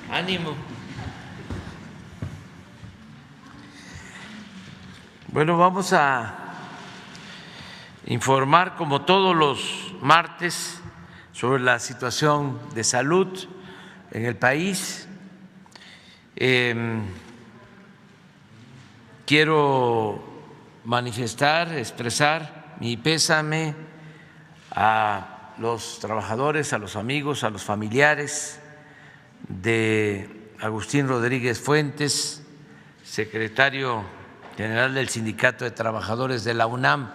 Ánimo. Bueno, vamos a informar como todos los martes sobre la situación de salud en el país. Quiero manifestar, expresar mi pésame a los trabajadores, a los amigos, a los familiares de Agustín Rodríguez Fuentes, secretario general del Sindicato de Trabajadores de la UNAM,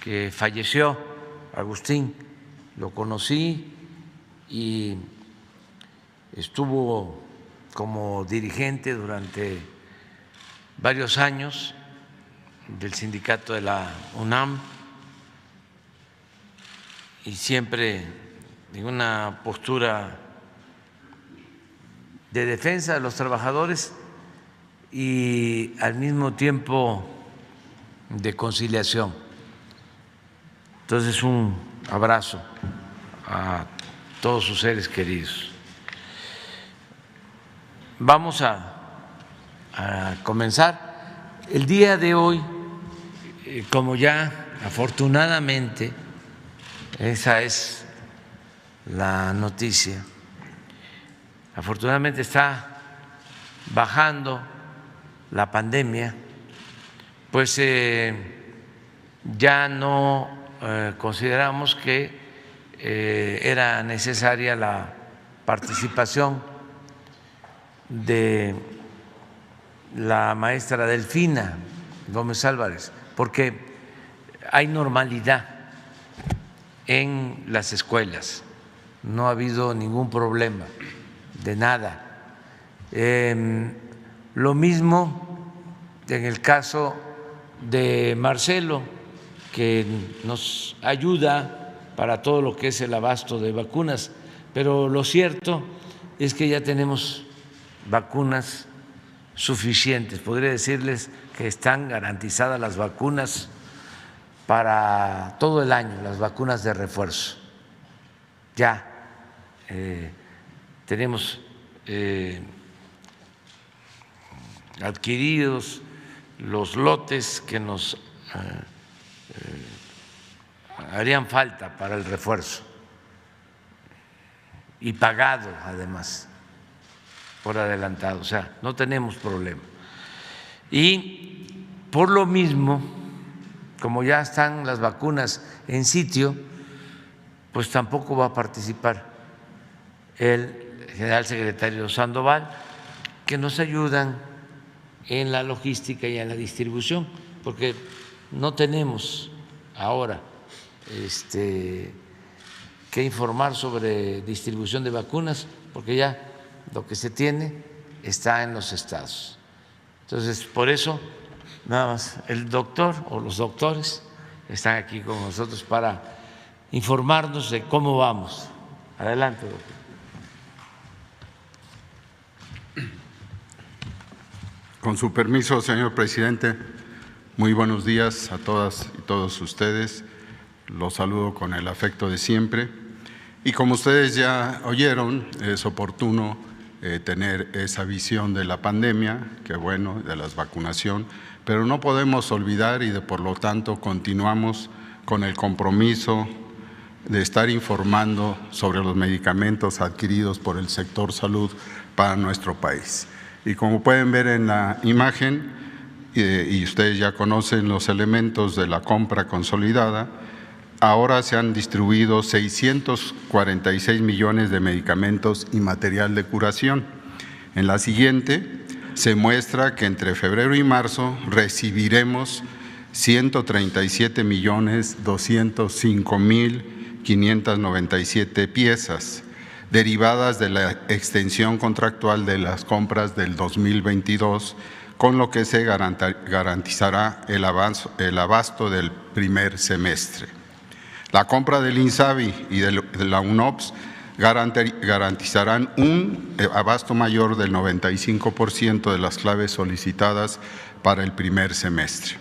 que falleció. Agustín lo conocí y estuvo como dirigente durante varios años del sindicato de la UNAM y siempre en una postura de defensa de los trabajadores y al mismo tiempo de conciliación. Entonces, un abrazo a todos sus seres queridos. Vamos a comenzar. El día de hoy, como ya afortunadamente, esa es la noticia, afortunadamente está bajando la pandemia, pues ya no consideramos que era necesaria la participación de la maestra Delfina Gómez Álvarez, porque hay normalidad en las escuelas, no ha habido ningún problema de nada. Lo mismo en el caso de Marcelo, que nos ayuda para todo lo que es el abasto de vacunas, pero lo cierto es que ya tenemos vacunas suficientes. Podría decirles que están garantizadas las vacunas para todo el año, las vacunas de refuerzo. Ya tenemos adquiridos los lotes que nos harían falta para el refuerzo y pagado además por adelantado, o sea, no tenemos problema. Y por lo mismo, como ya están las vacunas en sitio, pues tampoco va a participar el general secretario Sandoval, que nos ayudan en la logística y en la distribución, porque no tenemos ahora que informar sobre distribución de vacunas, porque ya lo que se tiene está en los estados. Entonces, por eso, nada más, el doctor o los doctores están aquí con nosotros para informarnos de cómo vamos. Adelante, doctor. Con su permiso, señor presidente, muy buenos días a todas y todos ustedes. Los saludo con el afecto de siempre. Y como ustedes ya oyeron, es oportuno tener esa visión de la pandemia, que bueno, de la vacunación, pero no podemos olvidar y por lo tanto continuamos con el compromiso de estar informando sobre los medicamentos adquiridos por el sector salud para nuestro país. Y como pueden ver en la imagen, y ustedes ya conocen los elementos de la compra consolidada, ahora se han distribuido 646 millones de medicamentos y material de curación. En la siguiente se muestra que entre febrero y marzo recibiremos 137.205.500 2.597 piezas, derivadas de la extensión contractual de las compras del 2022, con lo que se garantizará el abasto del primer semestre. La compra del INSABI y de la UNOPS garantizarán un abasto mayor del 95% de las claves solicitadas para el primer semestre.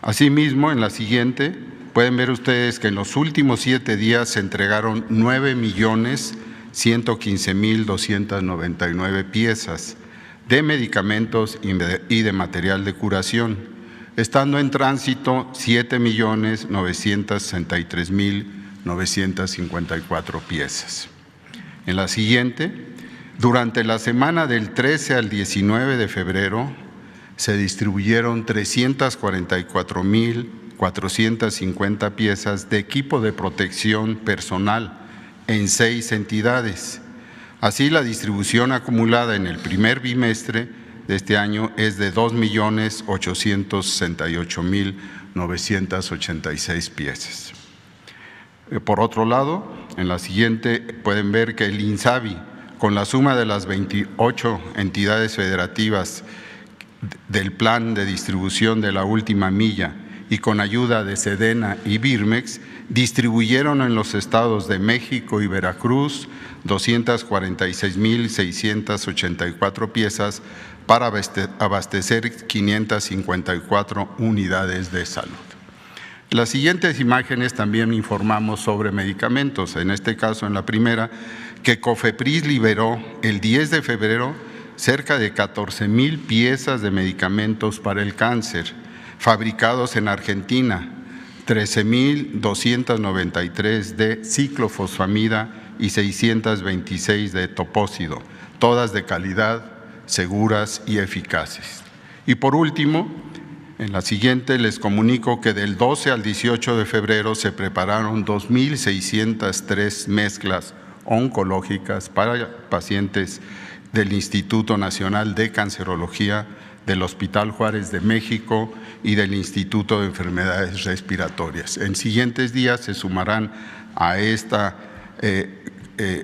Asimismo, en la siguiente, pueden ver ustedes que en los últimos 7 días se entregaron 9.115.299 piezas de medicamentos y de material de curación, estando en tránsito 7.963.954 piezas. En la siguiente, durante la semana del 13 al 19 de febrero, se distribuyeron 344.450 piezas de equipo de protección personal en 6 entidades. Así, la distribución acumulada en el primer bimestre de este año es de 2.868.986 piezas. Por otro lado, en la siguiente pueden ver que el INSABI, con la suma de las 28 entidades federativas del plan de distribución de la última milla y con ayuda de Sedena y Birmex, distribuyeron en los estados de México y Veracruz 246.684 piezas para abastecer 554 unidades de salud. En las siguientes imágenes también informamos sobre medicamentos. En este caso, en la primera, que COFEPRIS liberó el 10 de febrero cerca de 14,000 piezas de medicamentos para el cáncer, fabricados en Argentina, 13,293 de ciclofosfamida y 626 de topócido, todas de calidad, seguras y eficaces. Y por último, en la siguiente les comunico que del 12 al 18 de febrero se prepararon 2.603 mezclas oncológicas para pacientes del Instituto Nacional de Cancerología, del Hospital Juárez de México y del Instituto de Enfermedades Respiratorias. En siguientes días se sumarán a esta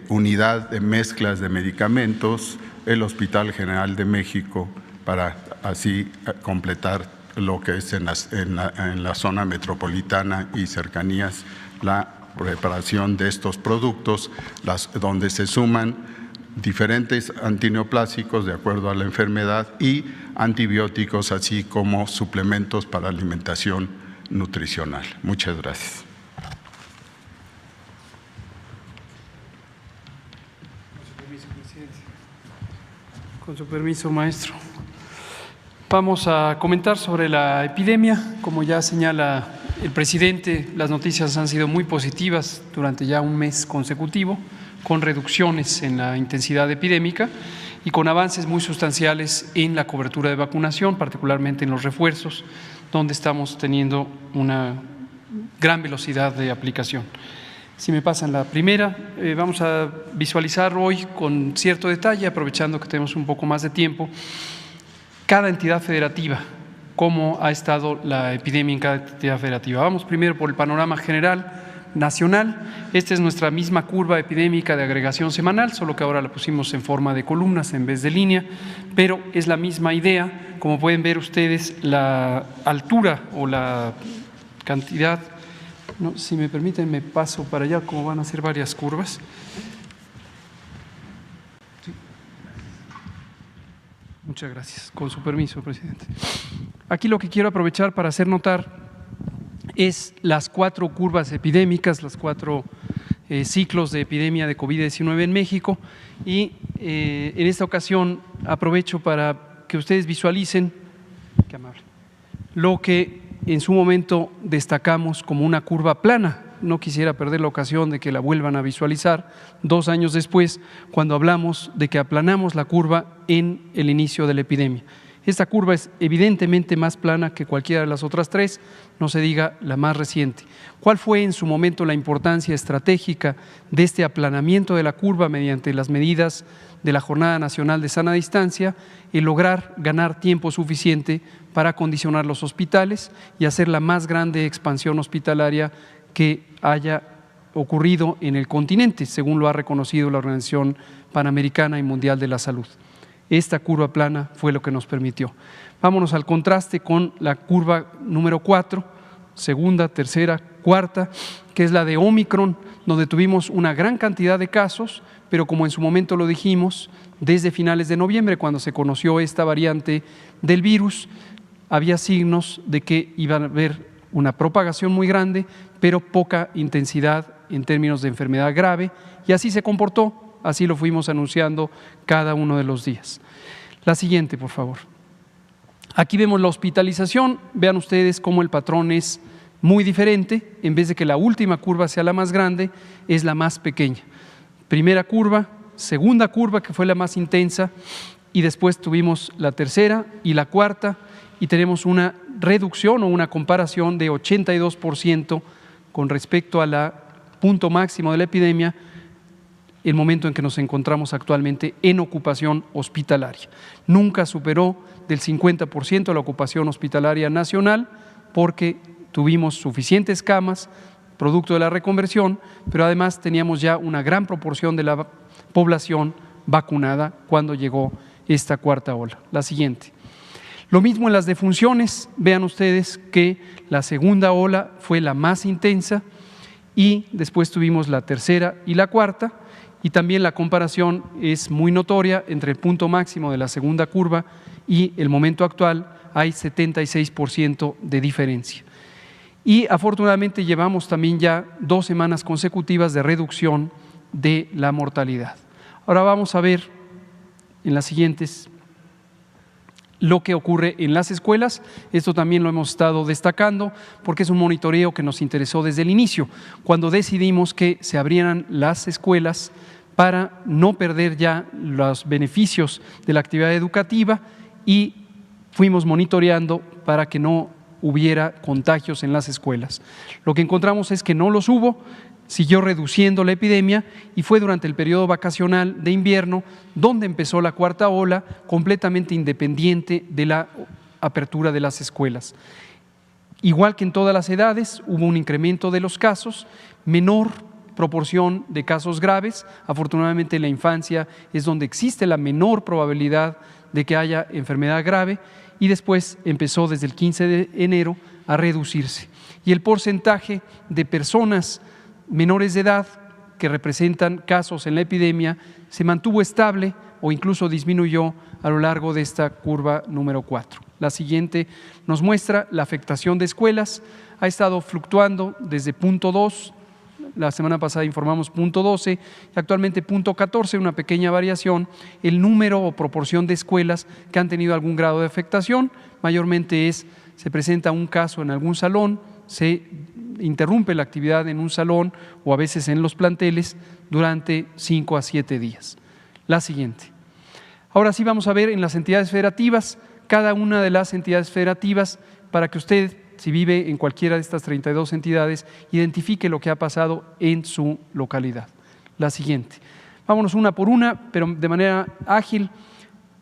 unidad de mezclas de medicamentos el Hospital General de México para así completar lo que es en la zona metropolitana y cercanías la preparación de estos productos, donde se suman diferentes antineoplásicos de acuerdo a la enfermedad y antibióticos, así como suplementos para alimentación nutricional. Muchas gracias. Con su permiso, maestro. Vamos a comentar sobre la epidemia. Como ya señala el presidente, las noticias han sido muy positivas durante ya un mes consecutivo, con reducciones en la intensidad epidémica y con avances muy sustanciales en la cobertura de vacunación, particularmente en los refuerzos, donde estamos teniendo una gran velocidad de aplicación. Si me pasan la primera, vamos a visualizar hoy con cierto detalle, aprovechando que tenemos un poco más de tiempo, cada entidad federativa, cómo ha estado la epidemia en cada entidad federativa. Vamos primero por el panorama general nacional. Esta es nuestra misma curva epidémica de agregación semanal, solo que ahora la pusimos en forma de columnas en vez de línea, pero es la misma idea. Como pueden ver ustedes, la altura o la cantidad, no, si me permiten me paso para allá, como van a ser varias curvas. Sí. Muchas gracias. Con su permiso, presidente. Aquí lo que quiero aprovechar para hacer notar es las 4 curvas epidémicas, los 4 ciclos de epidemia de COVID-19 en México, y en esta ocasión aprovecho para que ustedes visualicen, qué amable, lo que en su momento destacamos como una curva plana. No quisiera perder la ocasión de que la vuelvan a visualizar 2 años después, cuando hablamos de que aplanamos la curva en el inicio de la epidemia. Esta curva es evidentemente más plana que cualquiera de las otras 3, no se diga la más reciente. ¿Cuál fue en su momento la importancia estratégica de este aplanamiento de la curva mediante las medidas de la Jornada Nacional de Sana Distancia? El lograr ganar tiempo suficiente para acondicionar los hospitales y hacer la más grande expansión hospitalaria que haya ocurrido en el continente, según lo ha reconocido la Organización Panamericana y Mundial de la Salud. Esta curva plana fue lo que nos permitió. Vámonos al contraste con la curva número 4, segunda, tercera, cuarta, que es la de Omicron, donde tuvimos una gran cantidad de casos, pero como en su momento lo dijimos, desde finales de noviembre, cuando se conoció esta variante del virus, había signos de que iba a haber una propagación muy grande, pero poca intensidad en términos de enfermedad grave, y así se comportó, así lo fuimos anunciando cada uno de los días. La siguiente, por favor. Aquí vemos la hospitalización, vean ustedes cómo el patrón es muy diferente, en vez de que la última curva sea la más grande, es la más pequeña. Primera curva, segunda curva que fue la más intensa, y después tuvimos la tercera y la cuarta, y tenemos una reducción o una comparación de 82% con respecto a la punto máximo de la epidemia, el momento en que nos encontramos actualmente en ocupación hospitalaria. Nunca superó del 50% la ocupación hospitalaria nacional, porque tuvimos suficientes camas, producto de la reconversión, pero además teníamos ya una gran proporción de la población vacunada cuando llegó esta cuarta ola. La siguiente. Lo mismo en las defunciones, vean ustedes que la segunda ola fue la más intensa y después tuvimos la tercera y la cuarta, y también la comparación es muy notoria entre el punto máximo de la segunda curva y el momento actual, hay 76% de diferencia. Y afortunadamente llevamos también ya 2 semanas consecutivas de reducción de la mortalidad. Ahora vamos a ver en las siguientes lo que ocurre en las escuelas. Esto también lo hemos estado destacando porque es un monitoreo que nos interesó desde el inicio, cuando decidimos que se abrieran las escuelas para no perder ya los beneficios de la actividad educativa, y fuimos monitoreando para que no hubiera contagios en las escuelas. Lo que encontramos es que no los hubo, siguió reduciendo la epidemia, y fue durante el periodo vacacional de invierno donde empezó la cuarta ola, completamente independiente de la apertura de las escuelas. Igual que en todas las edades, hubo un incremento de los casos, menor proporción de casos graves. Afortunadamente en la infancia es donde existe la menor probabilidad de que haya enfermedad grave, y después empezó desde el 15 de enero a reducirse. Y el porcentaje de personas menores de edad que representan casos en la epidemia se mantuvo estable o incluso disminuyó a lo largo de esta curva número 4. La siguiente nos muestra la afectación de escuelas. Ha estado fluctuando desde punto 2, la semana pasada informamos punto 12, actualmente punto 14, una pequeña variación, el número o proporción de escuelas que han tenido algún grado de afectación. Mayormente se presenta un caso en algún salón, se interrumpe la actividad en un salón o a veces en los planteles durante 5 a 7 días. La siguiente. Ahora sí vamos a ver en las entidades federativas, cada una de las entidades federativas, para que usted, si vive en cualquiera de estas 32 entidades, identifique lo que ha pasado en su localidad. La siguiente. Vámonos una por una, pero de manera ágil.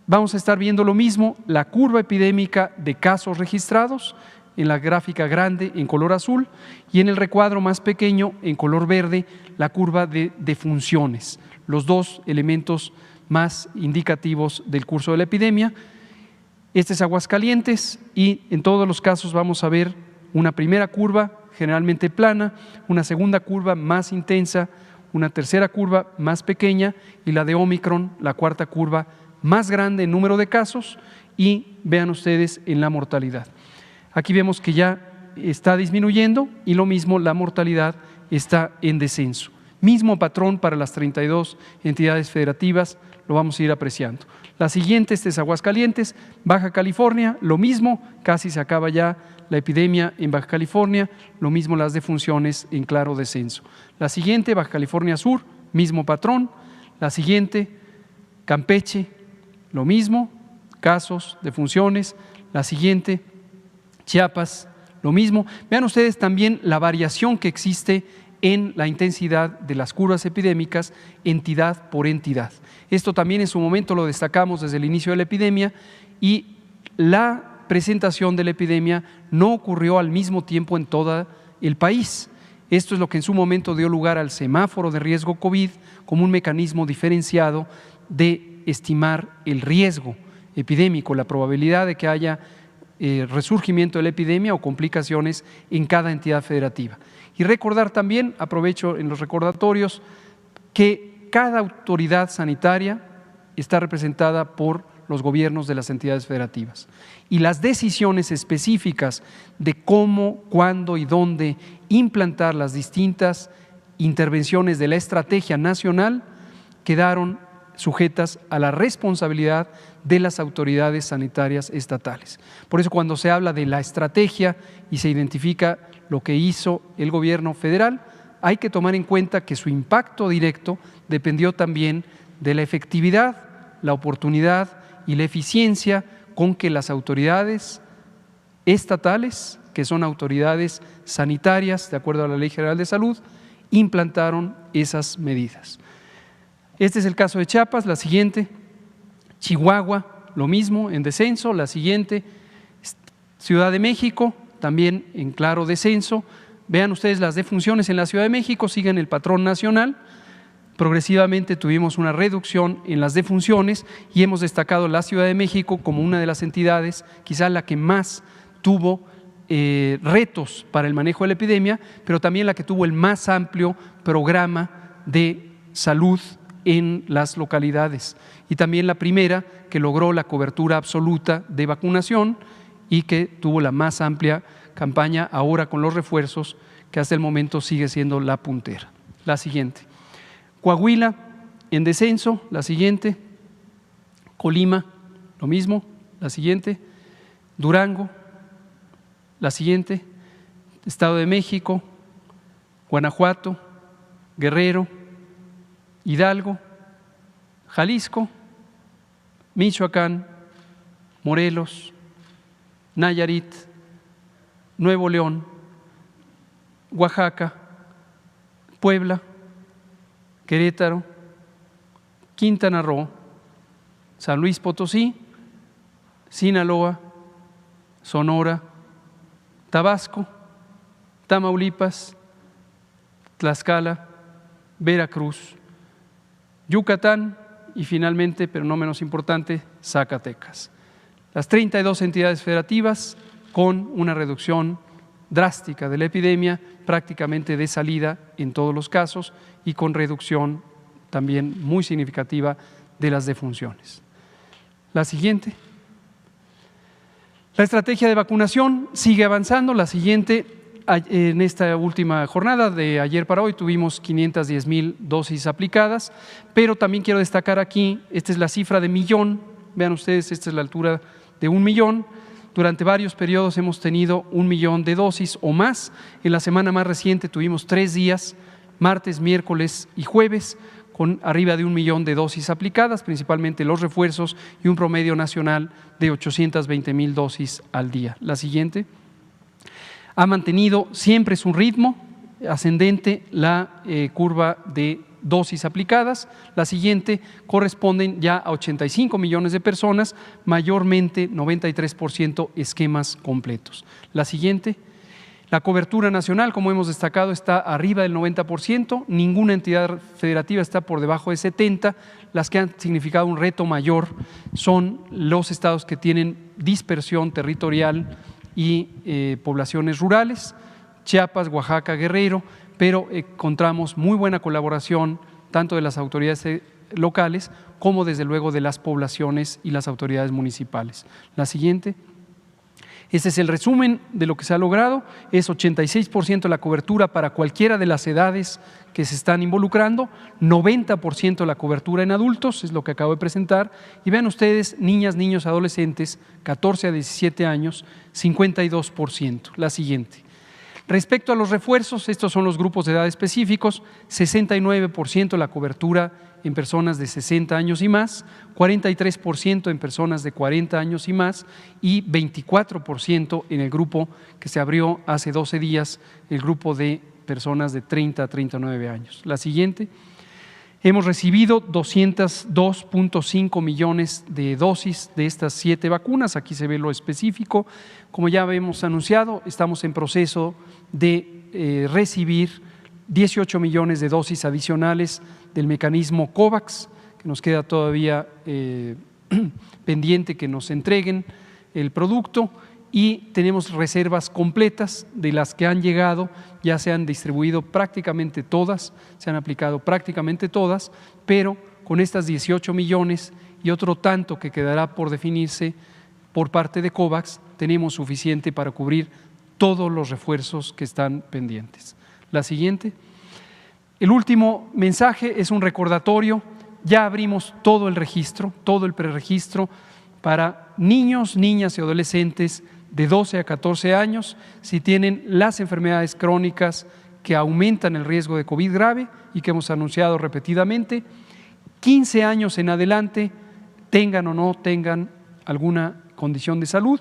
Vamos a estar viendo lo mismo, la curva epidémica de casos registrados, en la gráfica grande en color azul, y en el recuadro más pequeño en color verde la curva de defunciones, los dos elementos más indicativos del curso de la epidemia. Este es Aguascalientes, y en todos los casos vamos a ver una primera curva generalmente plana, una segunda curva más intensa, una tercera curva más pequeña, y la de Omicron, la cuarta curva más grande en número de casos, y vean ustedes en la mortalidad. Aquí vemos que ya está disminuyendo, y lo mismo la mortalidad está en descenso. Mismo patrón para las 32 entidades federativas, lo vamos a ir apreciando. La siguiente, este es Aguascalientes, Baja California, lo mismo, casi se acaba ya la epidemia en Baja California, lo mismo las defunciones en claro descenso. La siguiente, Baja California Sur, mismo patrón. La siguiente, Campeche, lo mismo, casos, defunciones. La siguiente, Chiapas, lo mismo. Vean ustedes también la variación que existe en la intensidad de las curvas epidémicas entidad por entidad. Esto también en su momento lo destacamos desde el inicio de la epidemia, y la presentación de la epidemia no ocurrió al mismo tiempo en todo el país. Esto es lo que en su momento dio lugar al semáforo de riesgo COVID como un mecanismo diferenciado de estimar el riesgo epidémico, la probabilidad de que haya resurgimiento de la epidemia o complicaciones en cada entidad federativa. Y recordar también, aprovecho en los recordatorios, que cada autoridad sanitaria está representada por los gobiernos de las entidades federativas y las decisiones específicas de cómo, cuándo y dónde implantar las distintas intervenciones de la estrategia nacional quedaron sujetas a la responsabilidad de las autoridades sanitarias estatales. Por eso, cuando se habla de la estrategia y se identifica lo que hizo el gobierno federal, hay que tomar en cuenta que su impacto directo dependió también de la efectividad, la oportunidad y la eficiencia con que las autoridades estatales, que son autoridades sanitarias de acuerdo a la Ley General de Salud, implantaron esas medidas. Este es el caso de Chiapas. La siguiente, Chihuahua, lo mismo, en descenso. La siguiente, Ciudad de México, también en claro descenso. Vean ustedes las defunciones en la Ciudad de México, siguen el patrón nacional. Progresivamente tuvimos una reducción en las defunciones y hemos destacado la Ciudad de México como una de las entidades, quizá la que más tuvo retos para el manejo de la epidemia, pero también la que tuvo el más amplio programa de salud en las localidades y también la primera que logró la cobertura absoluta de vacunación y que tuvo la más amplia campaña ahora con los refuerzos, que hasta el momento sigue siendo la puntera. La siguiente, Coahuila en descenso. La siguiente, Colima, lo mismo. La siguiente, Durango. La siguiente, Estado de México, Guanajuato, Guerrero, Hidalgo, Jalisco, Michoacán, Morelos, Nayarit, Nuevo León, Oaxaca, Puebla, Querétaro, Quintana Roo, San Luis Potosí, Sinaloa, Sonora, Tabasco, Tamaulipas, Tlaxcala, Veracruz, Yucatán y finalmente, pero no menos importante, Zacatecas. Las 32 entidades federativas con una reducción drástica de la epidemia, prácticamente de salida en todos los casos y con reducción también muy significativa de las defunciones. La siguiente. La estrategia de vacunación sigue avanzando. La siguiente, en esta última jornada de ayer para hoy tuvimos 510,000 dosis aplicadas, pero también quiero destacar aquí, esta es la cifra de millón, vean ustedes, esta es la altura de 1,000,000. Durante varios periodos hemos tenido 1,000,000 de dosis o más. En la semana más reciente tuvimos 3 días, martes, miércoles y jueves, con arriba de 1,000,000 de dosis aplicadas, principalmente los refuerzos y un promedio nacional de 820,000 dosis al día. La siguiente. Ha mantenido siempre su ritmo ascendente la curva de dosis aplicadas. La siguiente, corresponden ya a 85 millones de personas, mayormente 93% esquemas completos. La siguiente. La cobertura nacional, como hemos destacado, está arriba del 90%, ninguna entidad federativa está por debajo de 70%, las que han significado un reto mayor son los estados que tienen dispersión territorial y poblaciones rurales, Chiapas, Oaxaca, Guerrero, pero encontramos muy buena colaboración tanto de las autoridades locales como desde luego de las poblaciones y las autoridades municipales. La siguiente. Este es el resumen de lo que se ha logrado, es 86% la cobertura para cualquiera de las edades que se están involucrando, 90% la cobertura en adultos, es lo que acabo de presentar, y vean ustedes, niñas, niños, adolescentes, 14 a 17 años, 52%. La siguiente. Respecto a los refuerzos, estos son los grupos de edad específicos, 69% la cobertura en personas de 60 años y más, 43% en personas de 40 años y más y 24% en el grupo que se abrió hace 12 días, el grupo de personas de 30 a 39 años. La siguiente. Hemos recibido 202.5 millones de dosis de estas 7 vacunas. Aquí se ve lo específico. Como ya habíamos anunciado, estamos en proceso de recibir 18 millones de dosis adicionales del mecanismo COVAX, que nos queda todavía pendiente que nos entreguen el producto, y tenemos reservas completas de las que han llegado. Ya se han distribuido prácticamente todas, se han aplicado prácticamente todas, pero con estas 18 millones y otro tanto que quedará por definirse por parte de COVAX, tenemos suficiente para cubrir todos los refuerzos que están pendientes. La siguiente. El último mensaje es un recordatorio. Ya abrimos todo el registro, todo el preregistro para niños, niñas y adolescentes de 12 a 14 años, si tienen las enfermedades crónicas que aumentan el riesgo de COVID grave y que hemos anunciado repetidamente, 15 años en adelante, tengan o no tengan alguna condición de salud,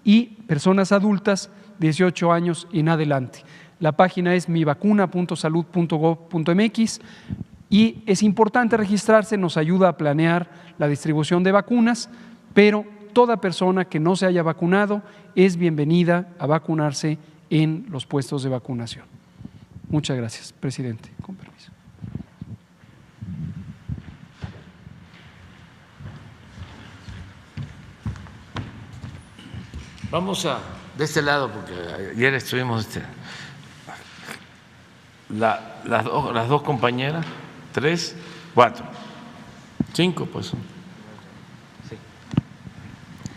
y personas adultas 18 años en adelante. La página es mivacuna.salud.gov.mx y es importante registrarse, nos ayuda a planear la distribución de vacunas, pero toda persona que no se haya vacunado es bienvenida a vacunarse en los puestos de vacunación. Muchas gracias, presidente. Con permiso. Vamos de este lado, porque ayer estuvimos las dos compañeras, 3, 4, 5, pues.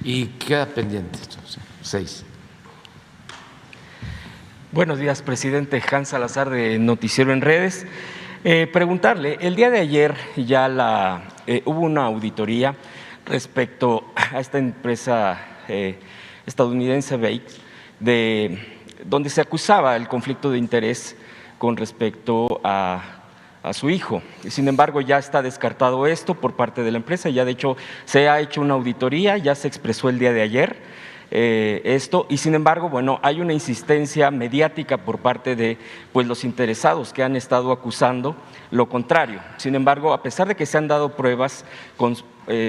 Y queda pendiente, 6. Buenos días, presidente. Hans Salazar, de Noticiero en Redes. Preguntarle, el día de ayer ya hubo una auditoría respecto a esta empresa estadounidense Baked, donde se acusaba el conflicto de interés con respecto a su hijo. Sin embargo, ya está descartado esto por parte de la empresa, ya de hecho se ha hecho una auditoría, ya se expresó el día de ayer esto, y sin embargo, bueno, hay una insistencia mediática por parte de los interesados que han estado acusando lo contrario. Sin embargo, a pesar de que se han dado pruebas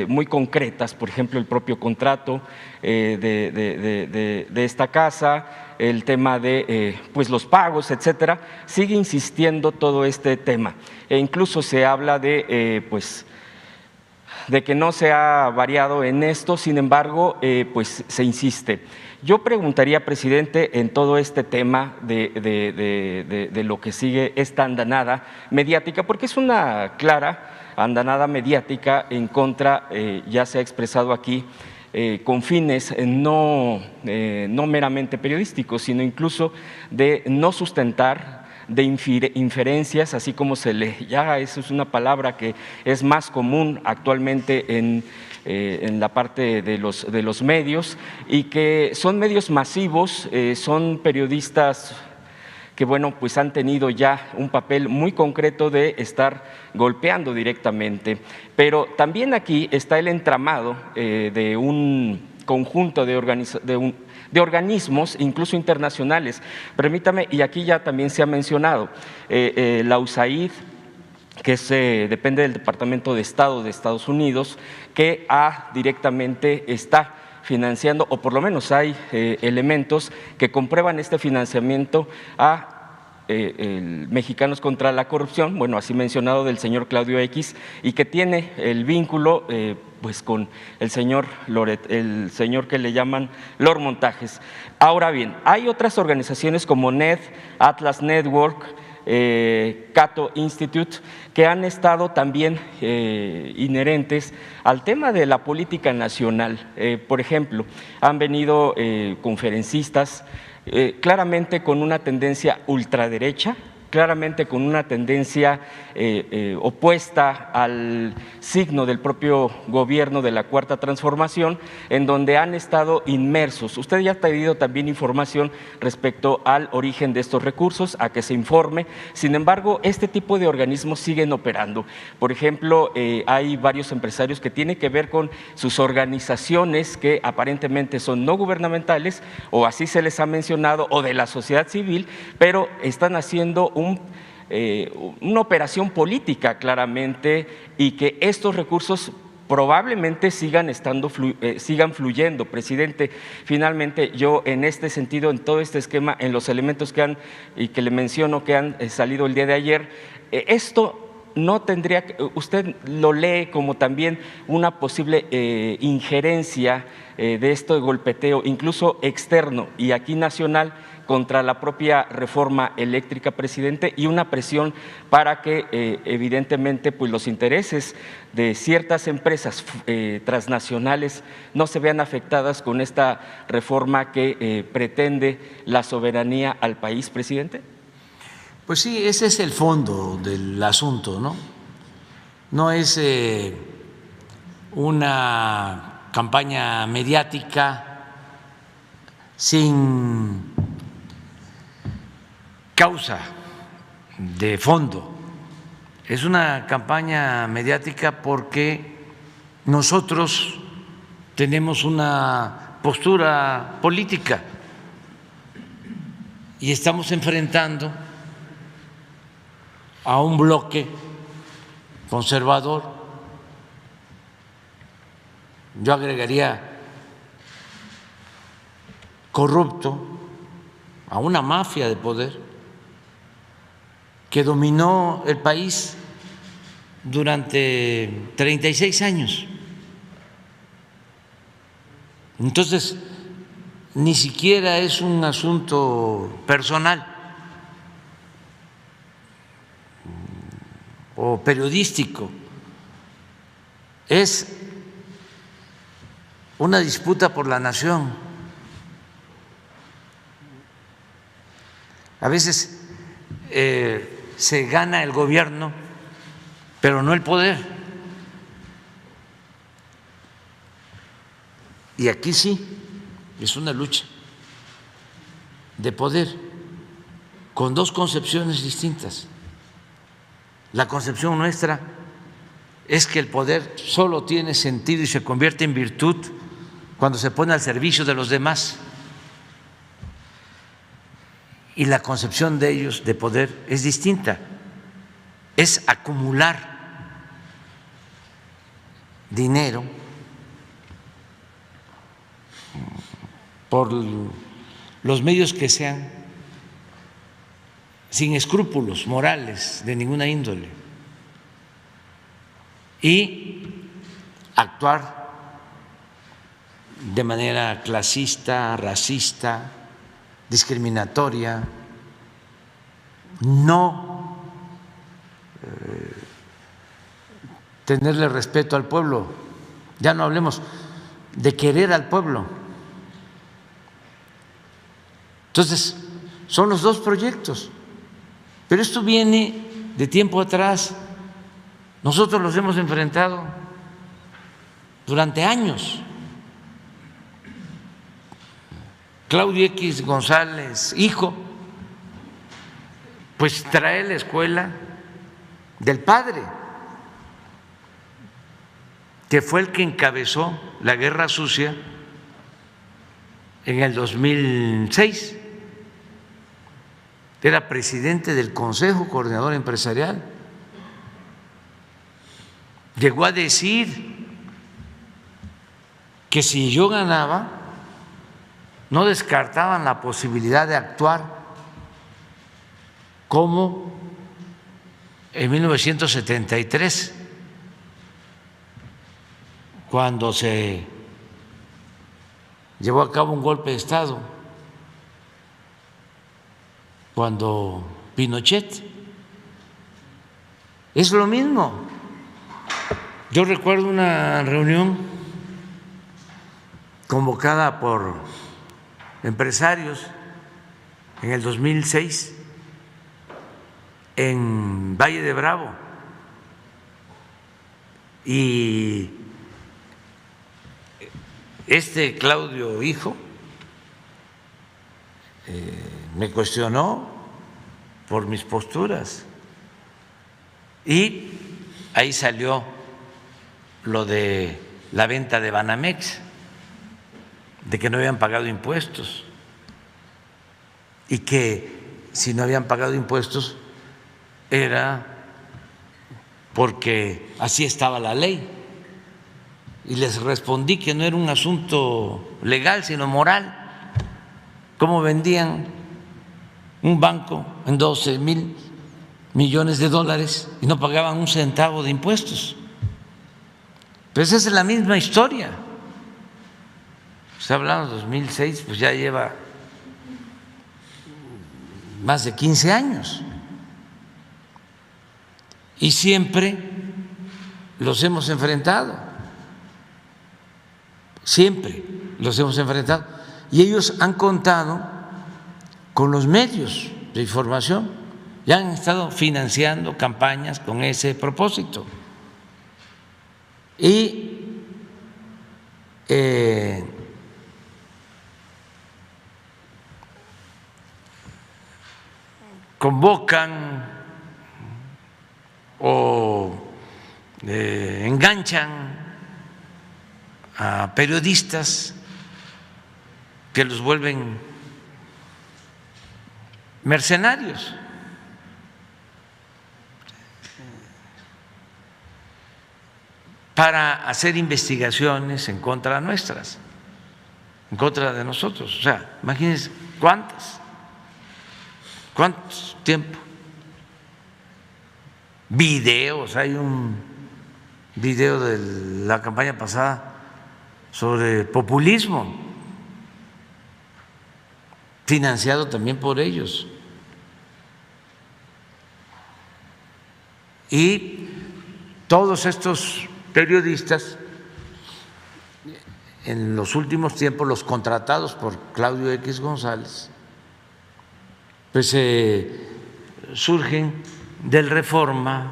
muy concretas, por ejemplo, el propio contrato de esta casa, el tema de los pagos, etcétera, sigue insistiendo todo este tema. E incluso se habla de que no se ha variado en esto, sin embargo, se insiste. Yo preguntaría, presidente, en todo este tema de lo que sigue esta andanada mediática, porque es una clara andanada mediática en contra, ya se ha expresado aquí, con fines no meramente periodísticos, sino incluso de no sustentar, de inferencias, así como ya eso es una palabra que es más común actualmente en la parte de los medios, y que son medios masivos, son periodistas que han tenido ya un papel muy concreto de estar golpeando directamente. Pero también aquí está el entramado de un conjunto de organismos, incluso internacionales. Permítame, y aquí ya también se ha mencionado, la USAID, que depende del Departamento de Estado de Estados Unidos, que directamente está financiando, o por lo menos hay elementos que comprueban este financiamiento a Mexicanos contra la Corrupción, así mencionado, del señor Claudio X, y que tiene el vínculo con el señor que le llaman Lord Montajes. Ahora bien, hay otras organizaciones como NED, Atlas Network, Cato Institute, que han estado también inherentes al tema de la política nacional. Por ejemplo, han venido conferencistas claramente con una tendencia ultraderecha, claramente con una tendencia opuesta al signo del propio gobierno de la Cuarta Transformación, en donde han estado inmersos. Usted ya ha pedido también información respecto al origen de estos recursos, a que se informe. Sin embargo, este tipo de organismos siguen operando. Por ejemplo, hay varios empresarios que tienen que ver con sus organizaciones que aparentemente son no gubernamentales, o así se les ha mencionado, o de la sociedad civil, pero están haciendo una operación política claramente, y que estos recursos probablemente sigan fluyendo, presidente. Finalmente, yo en este sentido, en todo este esquema, en los elementos que le menciono que han salido el día de ayer, esto no tendría, usted lo lee como también una posible injerencia de esto de golpeteo, incluso externo y aquí nacional, contra la propia reforma eléctrica, presidente, y una presión para que evidentemente pues los intereses de ciertas empresas transnacionales no se vean afectadas con esta reforma que pretende la soberanía al país, presidente. Pues sí, ese es el fondo del asunto, ¿no? No es una campaña mediática sin causa de fondo. Es una campaña mediática porque nosotros tenemos una postura política y estamos enfrentando a un bloque conservador. Yo agregaría corrupto, a una mafia de poder que dominó el país durante 36 años. Entonces, ni siquiera es un asunto personal o periodístico, es una disputa por la nación. A veces se gana el gobierno, pero no el poder. Y aquí sí, es una lucha de poder con dos concepciones distintas. La concepción nuestra es que el poder solo tiene sentido y se convierte en virtud cuando se pone al servicio de los demás. Y la concepción de ellos de poder es distinta, es acumular dinero por los medios que sean, sin escrúpulos morales de ninguna índole, y actuar de manera clasista, racista, discriminatoria, no tenerle respeto al pueblo, ya no hablemos de querer al pueblo. Entonces, son los dos proyectos, pero esto viene de tiempo atrás. Nosotros los hemos enfrentado durante años. Claudio X González, hijo, pues trae la escuela del padre, que fue el que encabezó la guerra sucia en el 2006. Era presidente del Consejo Coordinador Empresarial. Llegó a decir que si yo ganaba, no descartaban la posibilidad de actuar como en 1973, cuando se llevó a cabo un golpe de Estado, cuando Pinochet. Es lo mismo. Yo recuerdo una reunión convocada por empresarios en el 2006 en Valle de Bravo, y Claudio, hijo, me cuestionó por mis posturas, y ahí salió lo de la venta de Banamex, de que no habían pagado impuestos, y que si no habían pagado impuestos era porque así estaba la ley. Y les respondí que no era un asunto legal, sino moral. ¿Cómo vendían un banco en 12,000 millones de dólares y no pagaban un centavo de impuestos? Pues esa es la misma historia. Está hablando de 2006, pues ya lleva más de 15 años. Y siempre los hemos enfrentado, siempre los hemos enfrentado. Y ellos han contado con los medios de información y han estado financiando campañas con ese propósito. Y convocan o enganchan a periodistas que los vuelven mercenarios. Para hacer investigaciones en contra nuestras, en contra de nosotros. O sea, imagínense cuántos tiempo. Videos, hay un video de la campaña pasada sobre populismo, financiado también por ellos. Y todos estos periodistas, en los últimos tiempos, los contratados por Claudio X González, pues surgen del Reforma,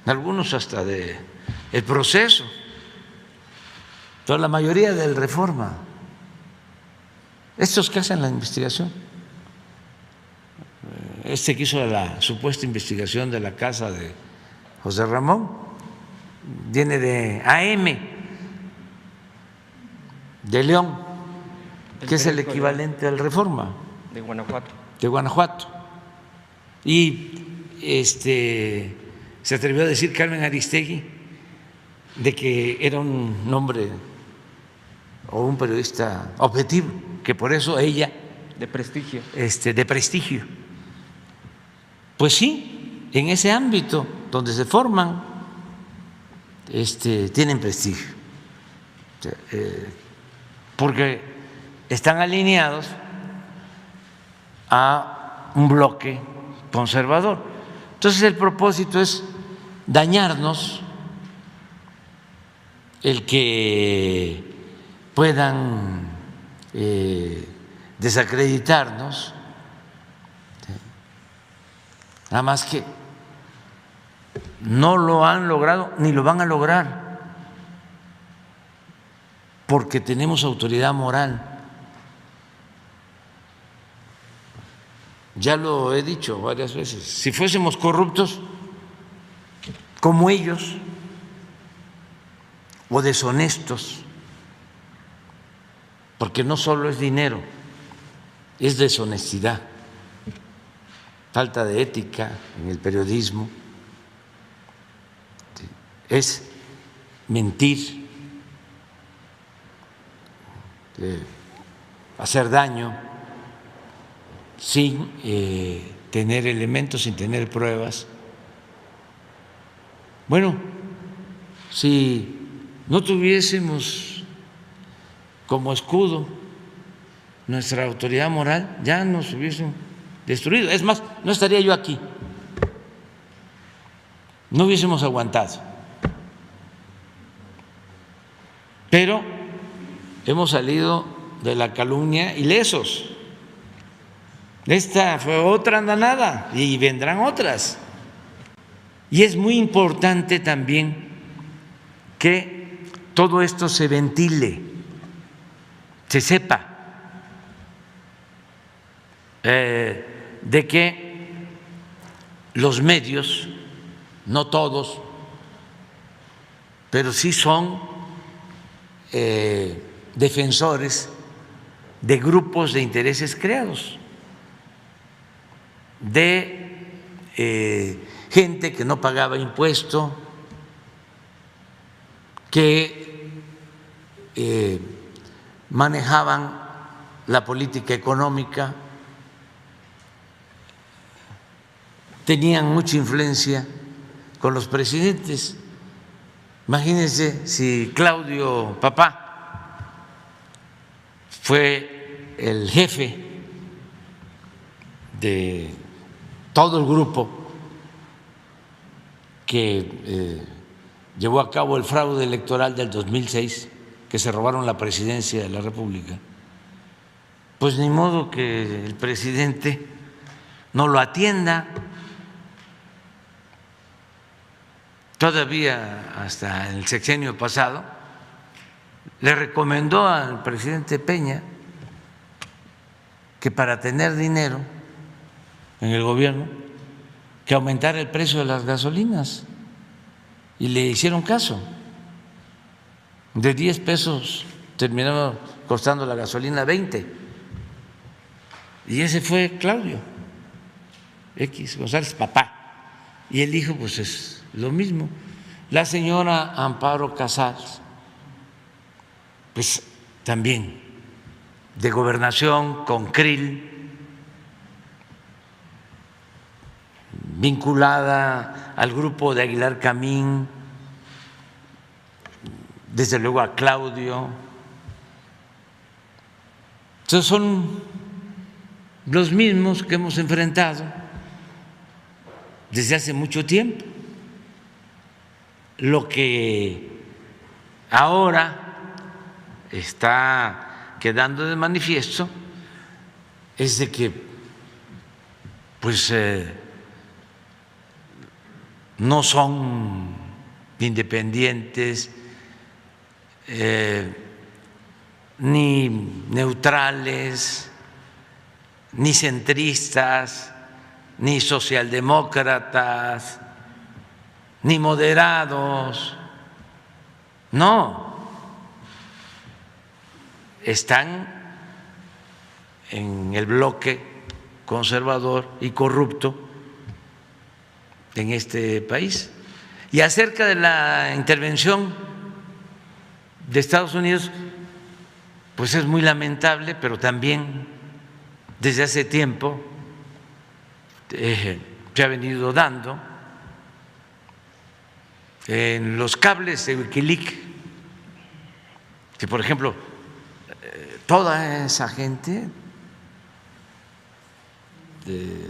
algunos hasta de El Proceso, toda la mayoría del Reforma, estos que hacen la investigación. Este que hizo la supuesta investigación de la casa de José Ramón viene de AM, de León, que es el equivalente al Reforma. De Guanajuato. De Guanajuato. Y se atrevió a decir Carmen Aristegui de que era un hombre o un periodista objetivo, que por eso ella… De prestigio. De prestigio. Pues sí, en ese ámbito donde se forman, tienen prestigio, porque están alineados a un bloque conservador. Entonces el propósito es dañarnos, el que puedan desacreditarnos, nada más que no lo han logrado ni lo van a lograr, porque tenemos autoridad moral. Ya lo he dicho varias veces, si fuésemos corruptos como ellos o deshonestos, porque no solo es dinero, es deshonestidad, falta de ética en el periodismo, es mentir, hacer daño sin tener elementos, sin tener pruebas. Bueno, si no tuviésemos como escudo nuestra autoridad moral, ya nos hubiesen destruido. Es más, no estaría yo aquí, no hubiésemos aguantado. Pero hemos salido de la calumnia ilesos. Esta fue otra andanada y vendrán otras. Y es muy importante también que todo esto se ventile, se sepa de que los medios, no todos, pero sí son defensores de grupos de intereses creados, de gente que no pagaba impuesto, que manejaban la política económica, tenían mucha influencia con los presidentes. Imagínense si Claudio Papá fue el jefe de todo el grupo que llevó a cabo el fraude electoral del 2006, que se robaron la presidencia de la República. Pues ni modo que el presidente no lo atienda. Todavía hasta el sexenio pasado le recomendó al presidente Peña que para tener dinero en el gobierno que aumentara el precio de las gasolinas, y le hicieron caso. De 10 pesos terminaba costando la gasolina 20, y ese fue Claudio X González, papá, y el hijo pues es lo mismo. La señora Amparo Casals, pues también de gobernación con Krill, vinculada al grupo de Aguilar Camín, desde luego a Claudio. Entonces son los mismos que hemos enfrentado desde hace mucho tiempo. Lo que ahora está quedando de manifiesto es de que pues no son independientes ni neutrales, ni centristas, ni socialdemócratas, ni moderados. No, están en el bloque conservador y corrupto en este país. Y acerca de la intervención de Estados Unidos, pues es muy lamentable, pero también desde hace tiempo se ha venido dando en los cables de Wikileaks, que por ejemplo toda esa gente,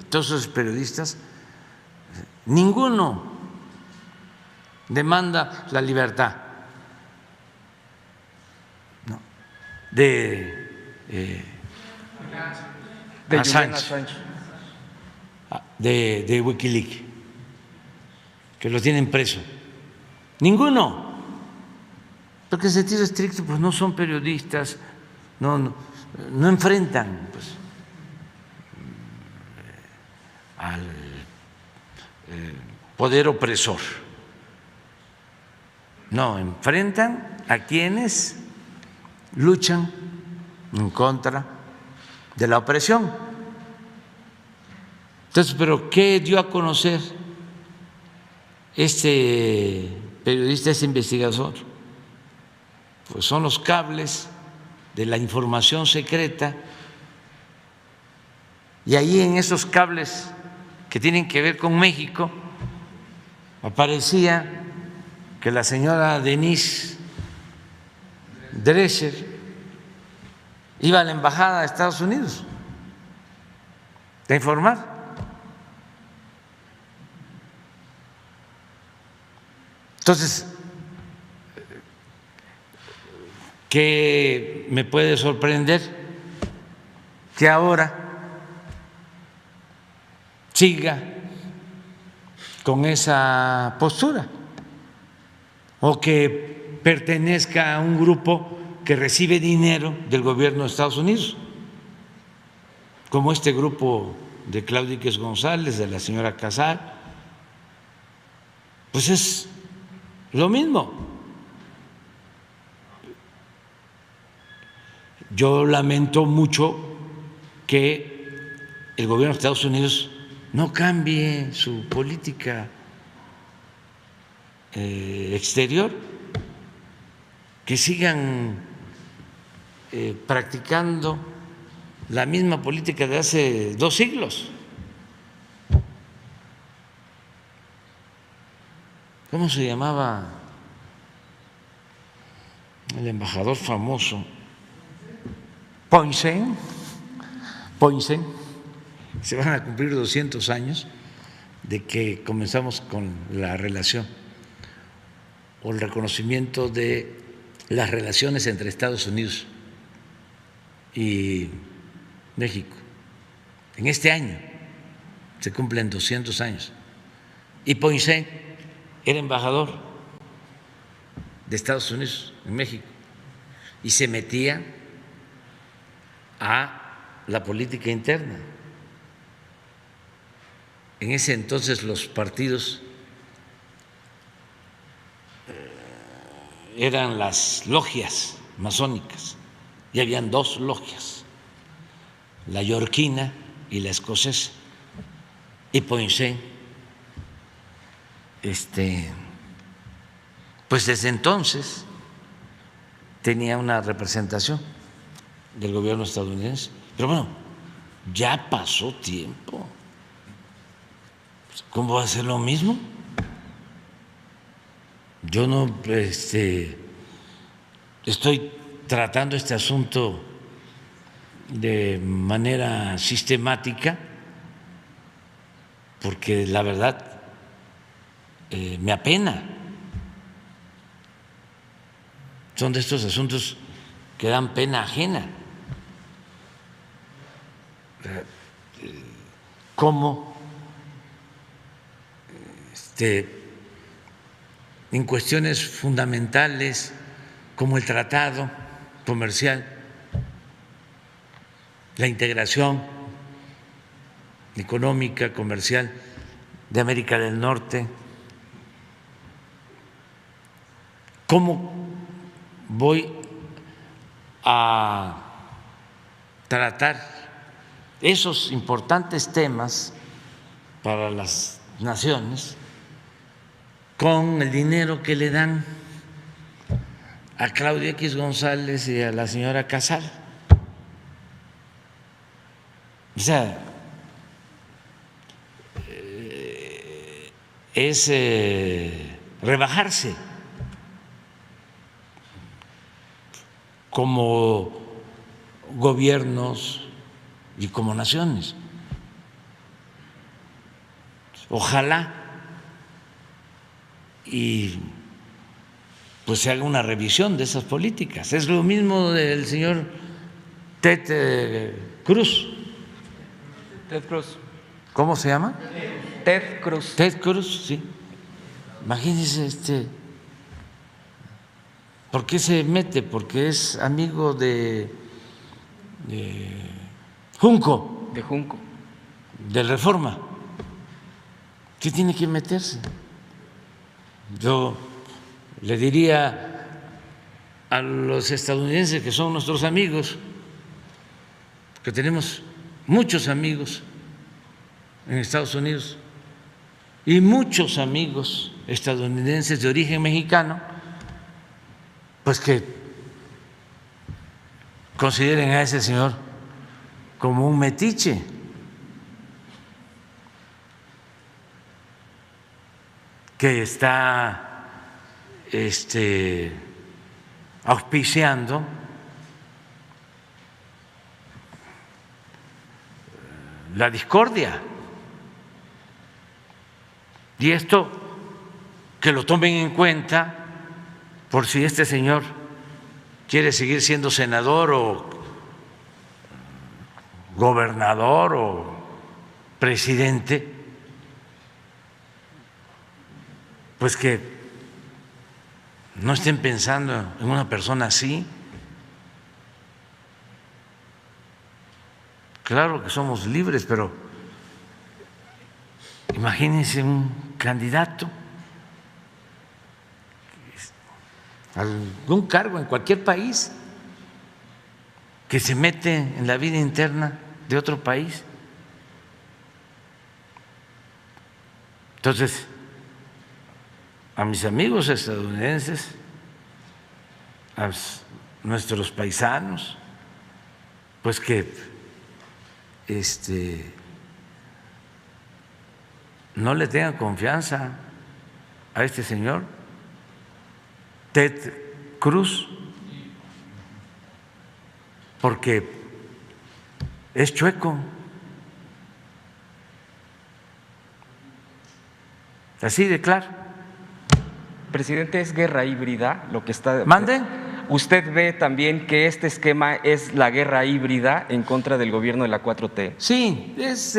todos esos periodistas, ninguno demanda la libertad de Assange, de Wikileaks, que lo tienen preso. Ninguno, porque en sentido estricto pues no son periodistas, no enfrentan pues al poder opresor, no, enfrentan a quienes luchan en contra de la opresión. Entonces, ¿pero qué dio a conocer este periodista, este investigador? Pues son los cables de la información secreta, y ahí en esos cables que tienen que ver con México aparecía que la señora Denise Drescher iba a la embajada de Estados Unidos a informar. Entonces, ¿qué me puede sorprender? Que ahora siga con esa postura, o que pertenezca a un grupo que recibe dinero del gobierno de Estados Unidos, como este grupo de Claudio X González, de la señora Casals. Pues es lo mismo. Yo lamento mucho que el gobierno de Estados Unidos no cambie su política exterior, que sigan practicando la misma política de hace 2 siglos. ¿Cómo se llamaba el embajador famoso? Poinsett. Se van a cumplir 200 años de que comenzamos con la relación o el reconocimiento de las relaciones entre Estados Unidos y México. En este año se cumplen 200 años. Y Poinsett era embajador de Estados Unidos en México y se metía a la política interna. En ese entonces los partidos eran las logias masónicas y habían 2 logias, la yorquina y la escocesa. Y Poinsett, pues desde entonces tenía una representación del gobierno estadounidense. Pero bueno, ya pasó tiempo. ¿Cómo va a ser lo mismo? Yo no estoy tratando este asunto de manera sistemática porque la verdad me apena. Son de estos asuntos que dan pena ajena. ¿Cómo en cuestiones fundamentales como el tratado comercial, la integración económica, comercial de América del Norte, cómo voy a tratar esos importantes temas para las naciones con el dinero que le dan a Claudia X González y a la señora Casal? O sea, es rebajarse como gobiernos y como naciones. Ojalá y pues se haga una revisión de esas políticas. Es lo mismo del señor Ted Cruz. Ted Cruz. ¿Cómo se llama? Ted Cruz. Ted Cruz, sí. Imagínense, ¿por qué se mete? Porque es amigo de Junco. De Junco. De Reforma. ¿Qué tiene que meterse? Yo le diría a los estadounidenses que son nuestros amigos, que tenemos muchos amigos en Estados Unidos y muchos amigos estadounidenses de origen mexicano, pues que consideren a ese señor como un metiche. Que está auspiciando la discordia. Y esto que lo tomen en cuenta por si este señor quiere seguir siendo senador o gobernador o presidente, pues que no estén pensando en una persona así. Claro que somos libres, pero imagínense un candidato a algún cargo en cualquier país que se mete en la vida interna de otro país Entonces, a mis amigos estadounidenses, a nuestros paisanos, pues que no le tengan confianza a este señor Ted Cruz, porque es chueco. Así de claro. Presidente, ¿es guerra híbrida lo que está? ¿Manden? ¿Usted ve también que este esquema es la guerra híbrida en contra del gobierno de la 4T? Sí, es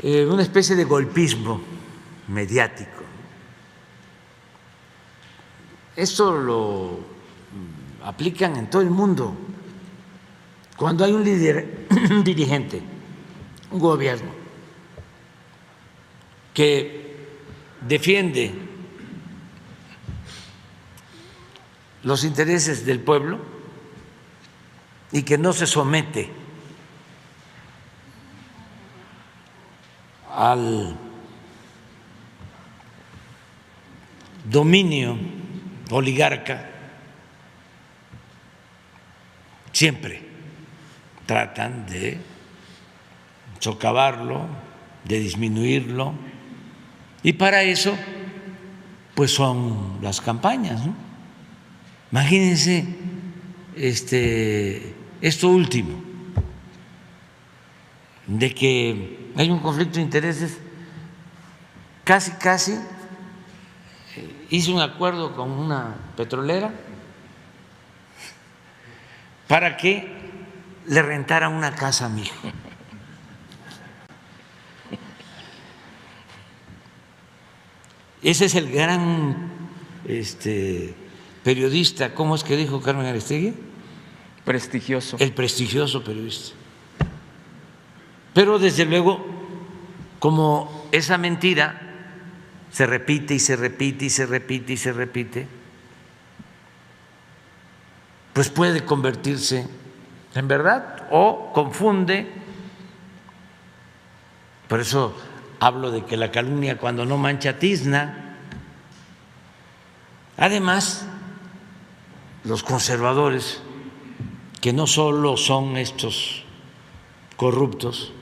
una especie de golpismo mediático. Esto lo aplican en todo el mundo. Cuando hay un líder, un dirigente, un gobierno que defiende los intereses del pueblo y que no se somete al dominio oligarca, siempre tratan de socavarlo, de disminuirlo, y para eso pues son las campañas, ¿no? Imagínense esto último, de que hay un conflicto de intereses, casi hice un acuerdo con una petrolera para que le rentara una casa a mi hijo. Ese es el gran periodista, ¿cómo es que dijo Carmen Aristegui? Prestigioso. El prestigioso periodista. Pero desde luego, como esa mentira se repite y se repite y se repite y se repite, pues puede convertirse en verdad o confunde. Por eso hablo de que la calumnia cuando no mancha tizna. Además, los conservadores, que no solo son estos corruptos,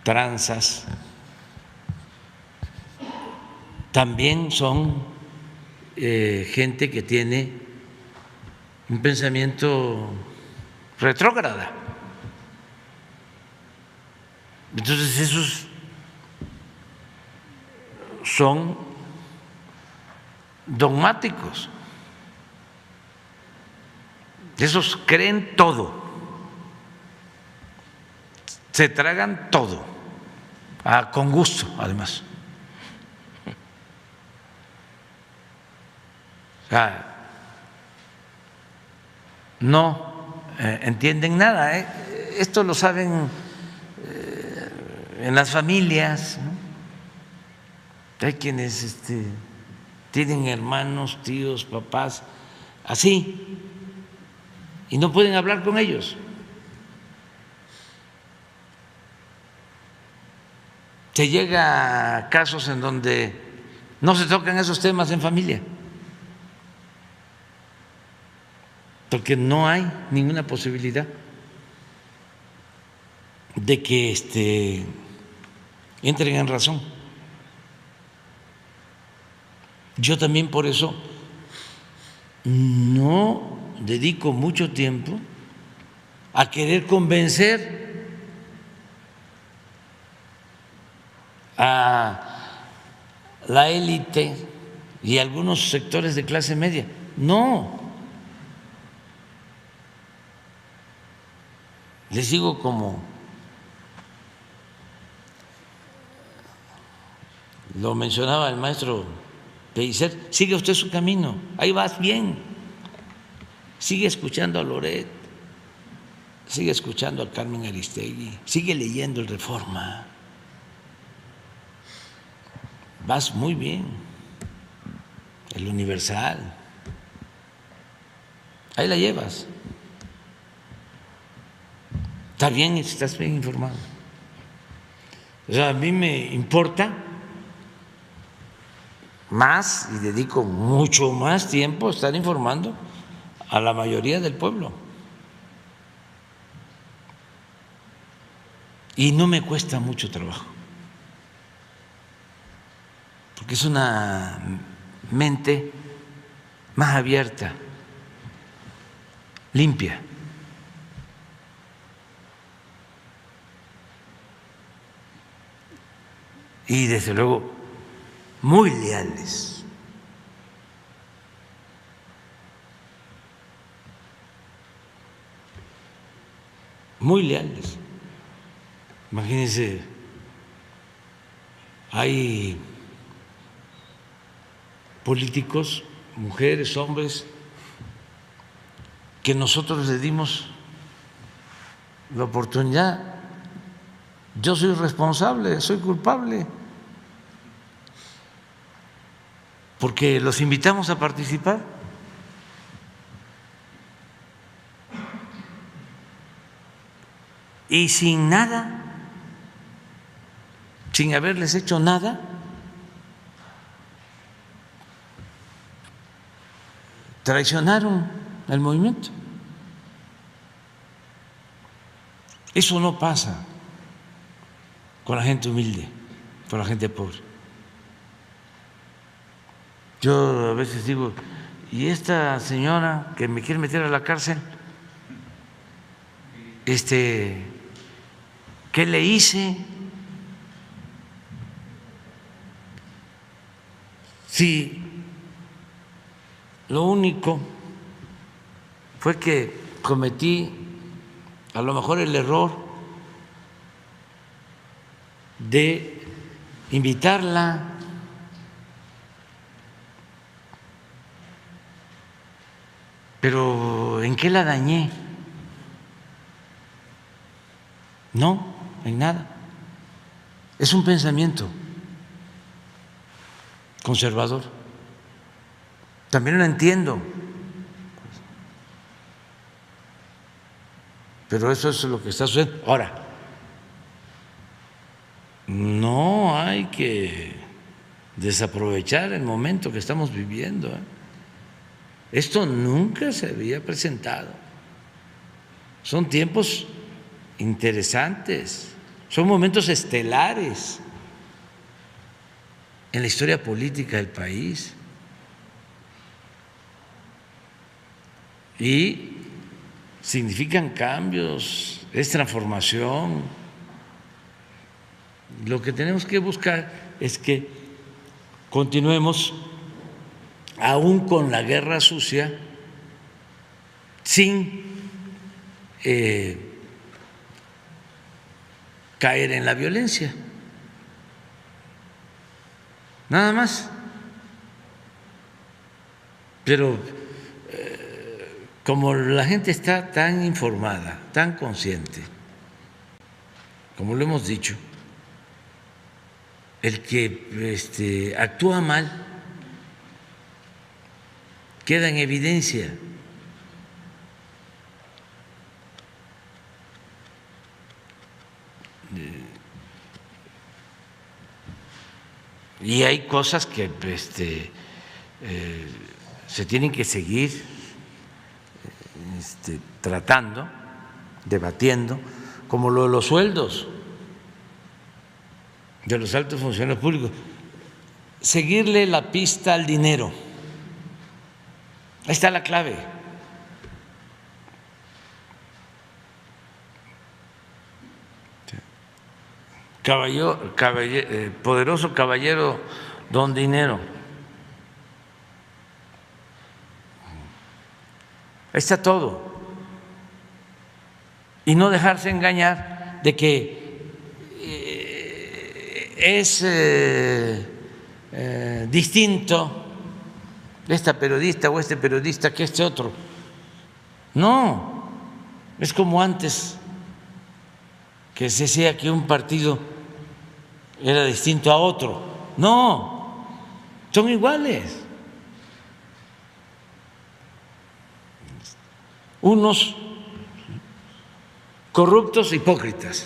tranzas, también son gente que tiene un pensamiento retrógrada. Entonces esos son dogmáticos, esos creen todo, se tragan todo, con gusto además. O sea, no entienden nada, Esto lo saben en las familias, ¿no? Hay quienes tienen hermanos, tíos, papás, así, y no pueden hablar con ellos. Se llega a casos en donde no se tocan esos temas en familia, porque no hay ninguna posibilidad de que entren en razón. Yo también por eso no dedico mucho tiempo a querer convencer a la élite y a algunos sectores de clase media. No. Les digo, como lo mencionaba el maestro Pellicer, sigue usted su camino, ahí vas bien, sigue escuchando a Loret, sigue escuchando a Carmen Aristegui, sigue leyendo el Reforma, vas muy bien, el Universal, ahí la llevas. Está bien, estás bien informado. O sea, a mí me importa más y dedico mucho más tiempo a estar informando a la mayoría del pueblo. Y no me cuesta mucho trabajo, porque es una mente más abierta, limpia. Y desde luego muy leales. Muy leales. Imagínense, hay políticos, mujeres, hombres, que nosotros les dimos la oportunidad. Yo soy responsable, soy culpable, porque los invitamos a participar. Y sin nada, sin haberles hecho nada, traicionaron el movimiento. Eso no pasa con la gente humilde, con la gente pobre. Yo a veces digo, ¿y esta señora que me quiere meter a la cárcel? ¿Qué le hice? Si lo único fue que cometí a lo mejor el error de invitarla, pero ¿en qué la dañé? No, en nada. Es un pensamiento conservador. También lo entiendo, pero eso es lo que está sucediendo. Ahora, no hay que desaprovechar el momento que estamos viviendo. Esto nunca se había presentado. Son tiempos interesantes, son momentos estelares en la historia política del país. Y significan cambios, es transformación. Lo que tenemos que buscar es que continuemos aún con la guerra sucia sin caer en la violencia. Nada más. Pero como la gente está tan informada, tan consciente, como lo hemos dicho, el que actúa mal queda en evidencia. Y hay cosas que se tienen que seguir tratando, debatiendo, como lo de los sueldos de los altos funcionarios públicos. Seguirle la pista al dinero. Ahí está la clave. Poderoso caballero don dinero. Ahí está todo. Y no dejarse engañar de que es distinto esta periodista o este periodista que este otro. No, es como antes, que se decía que un partido era distinto a otro. No, son iguales. Unos corruptos, hipócritas.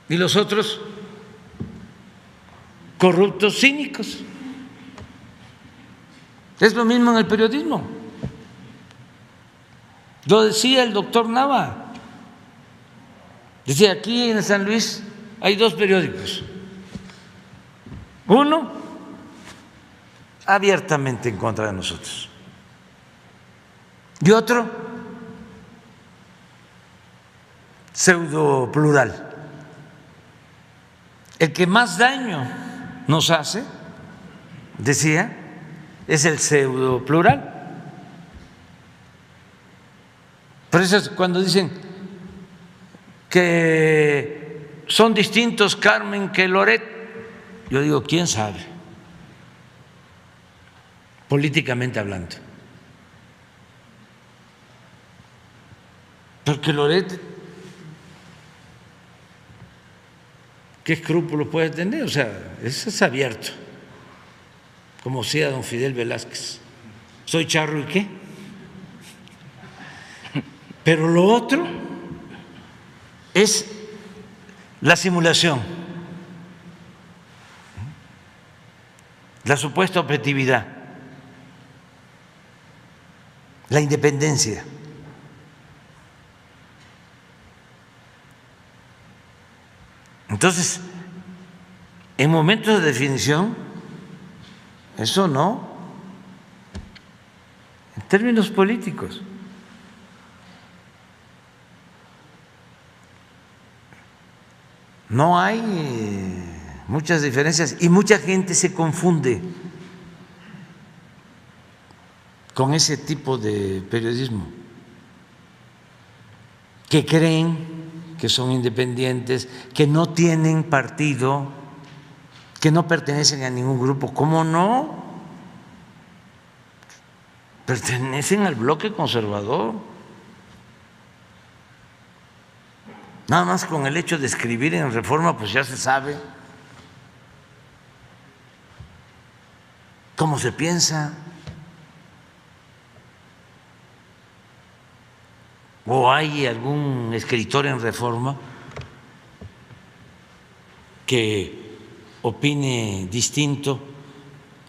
Y los otros, corruptos, cínicos. Es lo mismo en el periodismo. Lo decía el doctor Nava. Decía, aquí en San Luis hay 2 periódicos. Uno abiertamente en contra de nosotros. Y otro pseudo plural. El que más daño nos hace, decía, es el pseudo plural. Por eso es cuando dicen que son distintos Carmen que Loret, yo digo, ¿quién sabe? Políticamente hablando. Porque Loret, ¿qué escrúpulos puede tener? O sea, eso es abierto, como decía don Fidel Velázquez. ¿Soy charro y qué? Pero lo otro es la simulación, la supuesta objetividad, la independencia. Entonces, en momentos de definición, eso no, en términos políticos. No hay muchas diferencias y mucha gente se confunde con ese tipo de periodismo, que creen que son independientes, que no tienen partido, que no pertenecen a ningún grupo. ¿Cómo no? Pertenecen al bloque conservador. Nada más con el hecho de escribir en Reforma, pues ya se sabe cómo se piensa. ¿O hay algún escritor en Reforma que opine distinto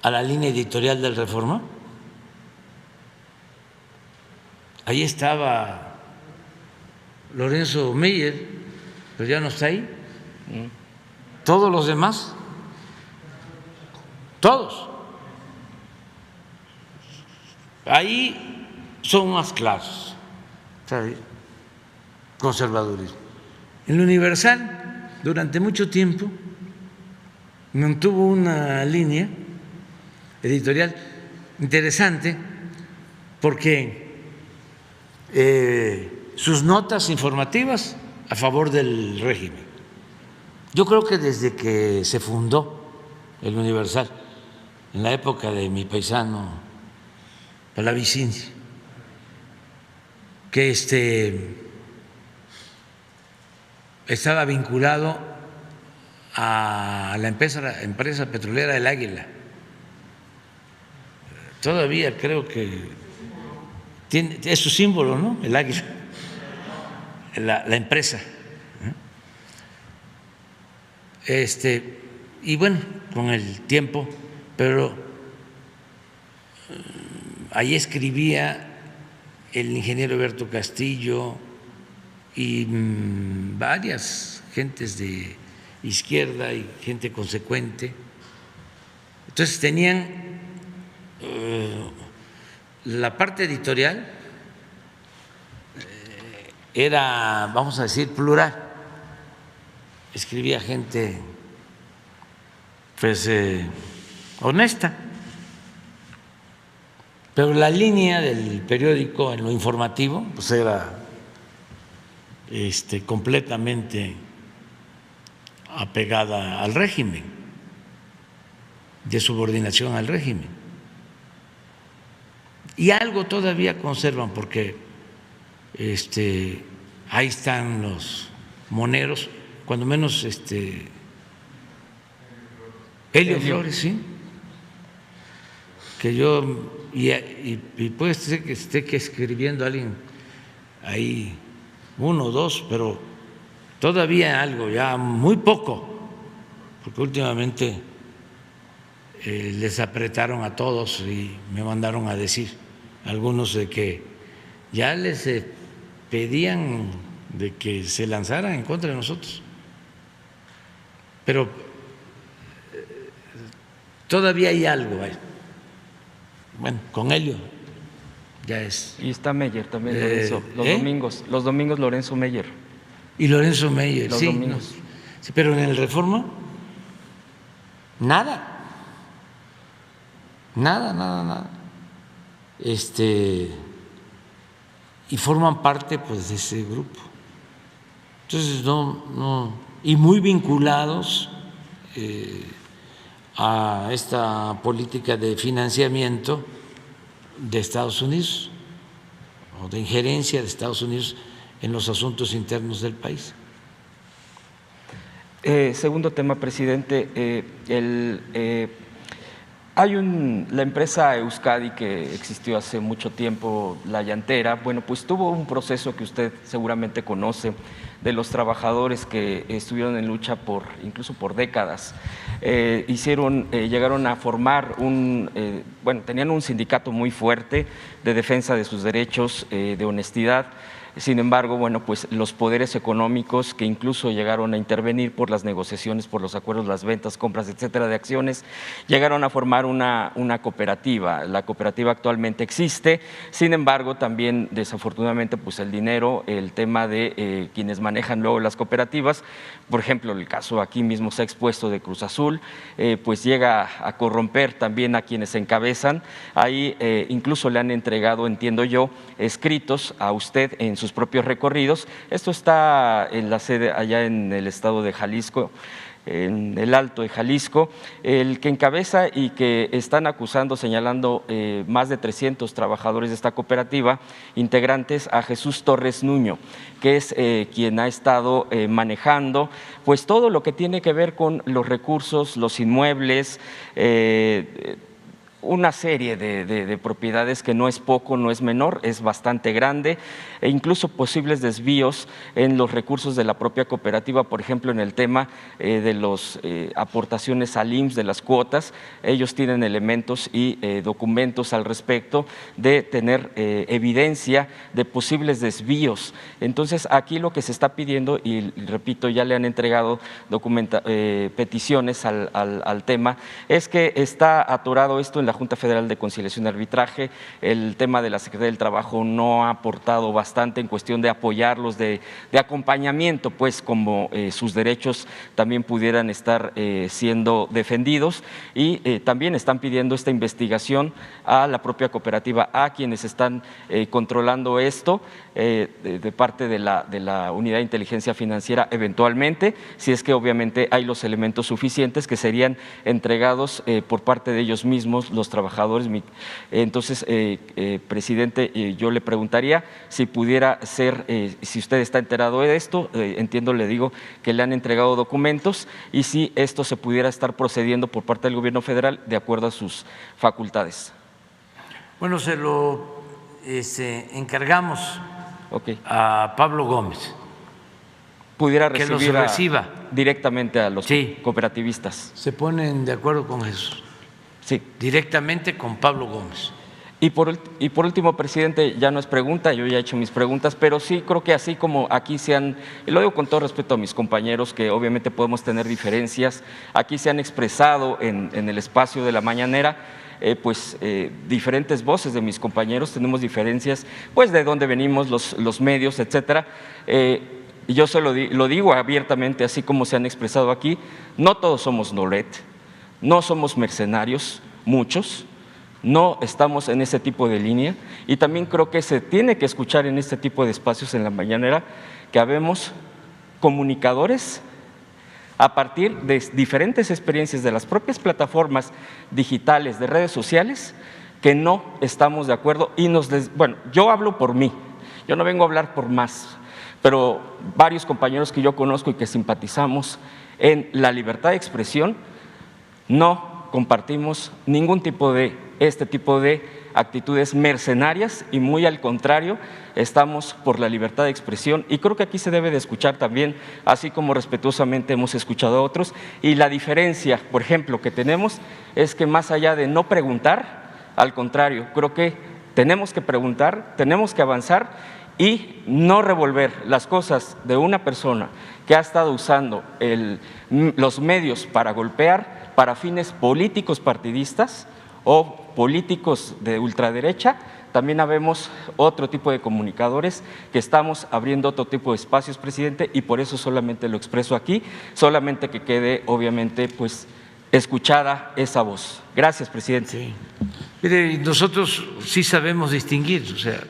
a la línea editorial del Reforma? Ahí estaba Lorenzo Meyer, pero ya no está ahí. Todos los demás, todos, ahí son más claros. ¿Sabe? Conservadurismo. En lo Universal, durante mucho tiempo, mantuvo una línea editorial interesante porque sus notas informativas a favor del régimen. Yo creo que desde que se fundó el Universal, en la época de mi paisano Pallavicini, que estaba vinculado a la empresa petrolera El Águila. Todavía creo que es su símbolo, ¿no? El águila, la empresa. Y bueno, con el tiempo, pero ahí escribía el ingeniero Berto Castillo y varias gentes de izquierda y gente consecuente. Entonces tenían la parte editorial era, vamos a decir, plural. Escribía gente pues honesta. Pero la línea del periódico en lo informativo pues era completamente apegada al régimen, de subordinación al régimen. Y algo todavía conservan porque ahí están los moneros, cuando menos Helio Flores, sí, que yo y puede ser que esté escribiendo alguien ahí 1 o 2, pero todavía algo, ya muy poco, porque últimamente les apretaron a todos y me mandaron a decir algunos de que ya les pedían de que se lanzaran en contra de nosotros, pero todavía hay algo ahí. Bueno, con Helio ya es. Y está Meyer también, Lorenzo, los domingos Lorenzo Meyer. Y Lorenzo Meyer, Los sí, domingos. sí, pero en el Reforma nada. Y forman parte pues de ese grupo. Entonces no, y muy vinculados a esta política de financiamiento de Estados Unidos o de injerencia de Estados Unidos en los asuntos internos del país. Segundo tema, presidente, hay la empresa Euskadi que existió hace mucho tiempo, La Llantera, bueno, pues tuvo un proceso que usted seguramente conoce de los trabajadores que estuvieron en lucha incluso por décadas. Llegaron a formar tenían un sindicato muy fuerte de defensa de sus derechos, de honestidad. Sin embargo, bueno, pues los poderes económicos que incluso llegaron a intervenir por las negociaciones, por los acuerdos, las ventas, compras, etcétera, de acciones, llegaron a formar una cooperativa. La cooperativa actualmente existe, sin embargo, también desafortunadamente, pues el dinero, el tema de quienes manejan luego las cooperativas, por ejemplo, el caso aquí mismo se ha expuesto de Cruz Azul, pues llega a corromper también a quienes encabezan. Ahí incluso le han entregado, entiendo yo, escritos a usted en sus propios recorridos. Esto está en la sede allá en el estado de Jalisco, en el Alto de Jalisco, el que encabeza y que están acusando, señalando más de 300 trabajadores de esta cooperativa, integrantes a Jesús Torres Nuño, que es quien ha estado manejando pues todo lo que tiene que ver con los recursos, los inmuebles, una serie de propiedades que no es poco, no es menor, es bastante grande, e incluso posibles desvíos en los recursos de la propia cooperativa, por ejemplo, en el tema de las aportaciones al IMSS, de las cuotas. Ellos tienen elementos y documentos al respecto de tener evidencia de posibles desvíos. Entonces, aquí lo que se está pidiendo, y repito, ya le han entregado peticiones al tema, es que está atorado esto en la Junta Federal de Conciliación y Arbitraje. El tema de la Secretaría del Trabajo no ha aportado bastante en cuestión de apoyarlos, de acompañamiento, pues como sus derechos también pudieran estar siendo defendidos, y también están pidiendo esta investigación a la propia cooperativa, a quienes están controlando esto de parte de la Unidad de Inteligencia Financiera, eventualmente, si es que obviamente hay los elementos suficientes que serían entregados por parte de ellos mismos, los trabajadores. Entonces, presidente, yo le preguntaría si pudiera ser, si usted está enterado de esto, entiendo, le digo que le han entregado documentos, y si esto se pudiera estar procediendo por parte del gobierno federal de acuerdo a sus facultades. Bueno, se lo encargamos a Pablo Gómez. Pudiera que los reciba directamente a los cooperativistas. Se ponen de acuerdo con Jesús. Sí. Directamente con Pablo Gómez. Y por último, presidente, ya no es pregunta, yo ya he hecho mis preguntas, pero sí creo que así como aquí se han, y lo digo con todo respeto a mis compañeros, que obviamente podemos tener diferencias, aquí se han expresado en el espacio de la mañanera, diferentes voces de mis compañeros, tenemos diferencias, pues de dónde venimos, los medios, etcétera. Y yo lo digo abiertamente, así como se han expresado aquí, no todos somos Loret, no somos mercenarios, muchos, no estamos en ese tipo de línea, y también creo que se tiene que escuchar en este tipo de espacios en la mañanera que habemos comunicadores a partir de diferentes experiencias de las propias plataformas digitales, de redes sociales, que no estamos de acuerdo y yo hablo por mí, yo no vengo a hablar por más, pero varios compañeros que yo conozco y que simpatizamos en la libertad de expresión, no compartimos ningún tipo de este tipo de actitudes mercenarias y muy al contrario, estamos por la libertad de expresión y creo que aquí se debe de escuchar también, así como respetuosamente hemos escuchado a otros. Y la diferencia, por ejemplo, que tenemos es que más allá de no preguntar, al contrario, creo que tenemos que preguntar, tenemos que avanzar y no revolver las cosas de una persona que ha estado usando los medios para golpear para fines políticos partidistas o políticos de ultraderecha. También habemos otro tipo de comunicadores que estamos abriendo otro tipo de espacios, presidente, y por eso solamente lo expreso aquí, solamente que quede obviamente pues escuchada esa voz. Gracias, presidente. Sí. Mire, nosotros sí sabemos distinguir, o sea,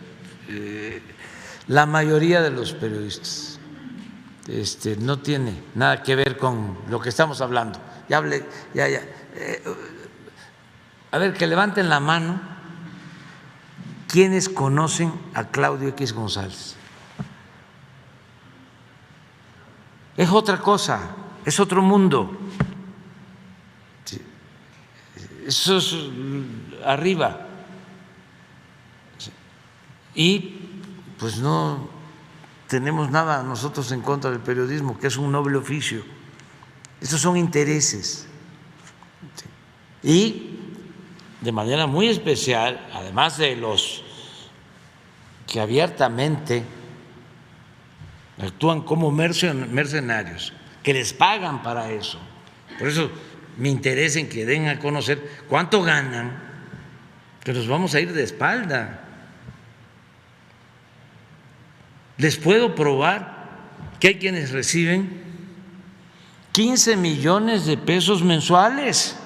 la mayoría de los periodistas no tiene nada que ver con lo que estamos hablando. Ya hablé, ya. A ver, que levanten la mano quienes conocen a Claudio X González. Es otra cosa, es otro mundo. Sí. Eso es arriba. Sí. Y pues no tenemos nada nosotros en contra del periodismo, que es un noble oficio. Esos son intereses. Sí. Y de manera muy especial, además de los que abiertamente actúan como mercenarios, que les pagan para eso. Por eso me interesa en que den a conocer cuánto ganan, que nos vamos a ir de espalda. Les puedo probar que hay quienes reciben 15 millones de pesos mensuales.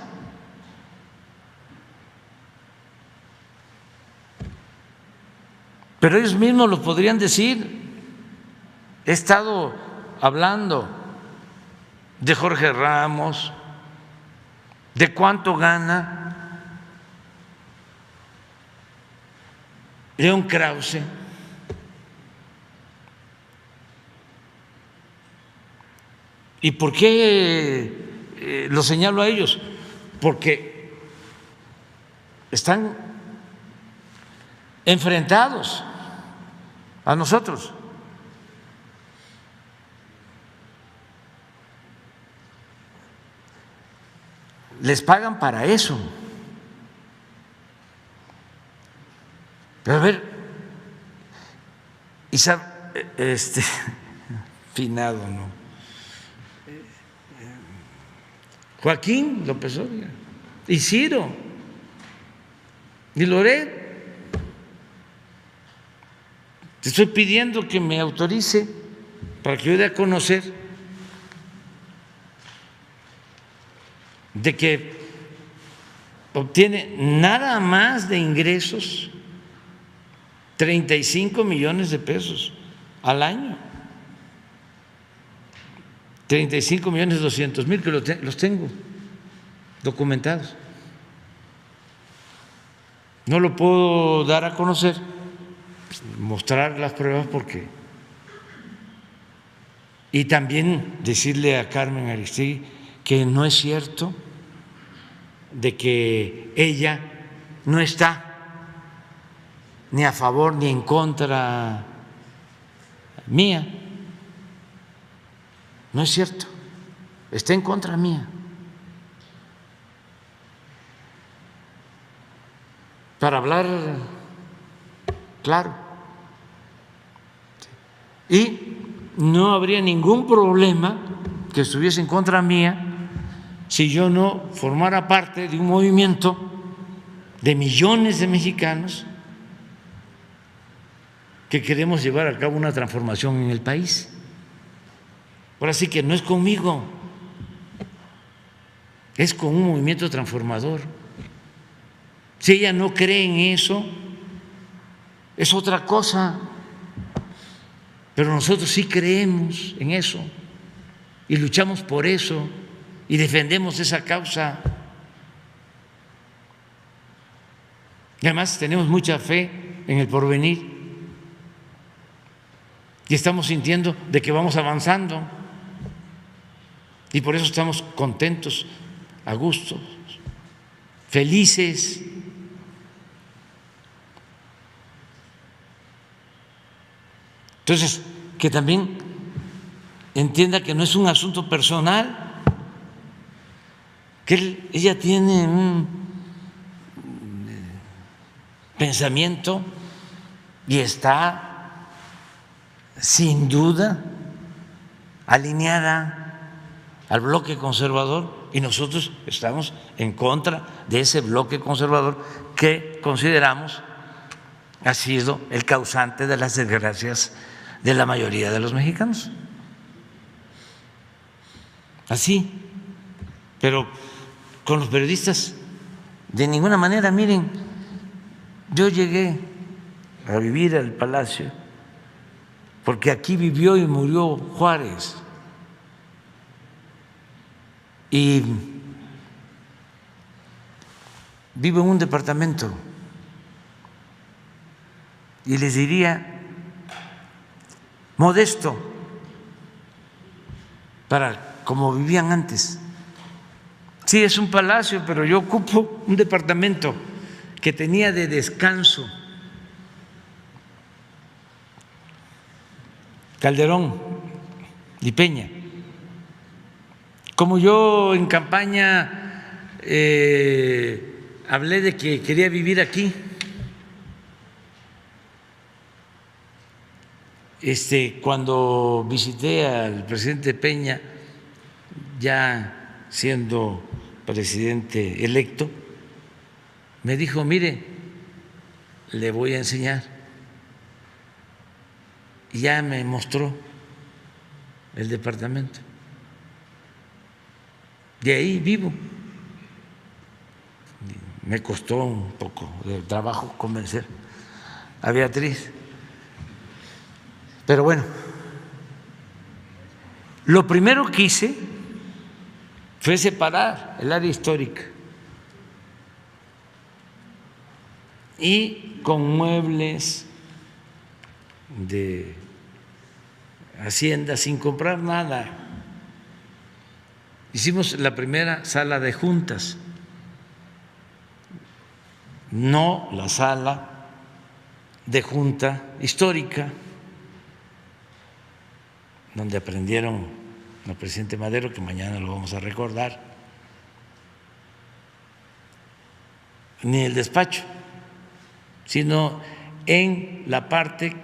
Pero ellos mismos lo podrían decir. He estado hablando de Jorge Ramos, de cuánto gana León Krause. ¿Y por qué lo señalo a ellos? Porque están enfrentados a nosotros. Les pagan para eso. Pero a ver, finado, ¿no? Joaquín López Dóriga, y Ciro, y Loret. Te estoy pidiendo que me autorice para que yo dé a conocer de que obtiene nada más de ingresos 35 millones de pesos al año. 35.200.000 que los tengo documentados. No lo puedo dar a conocer, mostrar las pruebas porque… Y también decirle a Carmen Aristegui que no es cierto de que ella no está ni a favor ni en contra mía. No es cierto, está en contra mía. Para hablar claro. Y no habría ningún problema que estuviese en contra mía si yo no formara parte de un movimiento de millones de mexicanos que queremos llevar a cabo una transformación en el país. Ahora sí que no es conmigo, es con un movimiento transformador. Si ella no cree en eso, es otra cosa, pero nosotros sí creemos en eso y luchamos por eso y defendemos esa causa. Y además tenemos mucha fe en el porvenir y estamos sintiendo de que vamos avanzando. Y por eso estamos contentos, a gusto, felices. Entonces, que también entienda que no es un asunto personal, que ella tiene un pensamiento y está sin duda alineada al bloque conservador, y nosotros estamos en contra de ese bloque conservador que consideramos ha sido el causante de las desgracias de la mayoría de los mexicanos. Así, pero con los periodistas de ninguna manera. Miren, yo llegué a vivir al Palacio porque aquí vivió y murió Juárez, y vivo en un departamento, y les diría modesto para como vivían antes. Sí, es un palacio, pero yo ocupo un departamento que tenía de descanso Calderón y Peña. Como yo en campaña hablé de que quería vivir aquí, cuando visité al presidente Peña, ya siendo presidente electo, me dijo: mire, le voy a enseñar. Y ya me mostró el departamento. De ahí vivo. Me costó un poco de trabajo convencer a Beatriz. Pero bueno, lo primero que hice fue separar el área histórica y con muebles de Hacienda, sin comprar nada, hicimos la primera sala de juntas, no la sala de junta histórica, donde aprendieron al presidente Madero, que mañana lo vamos a recordar, ni el despacho, sino en la parte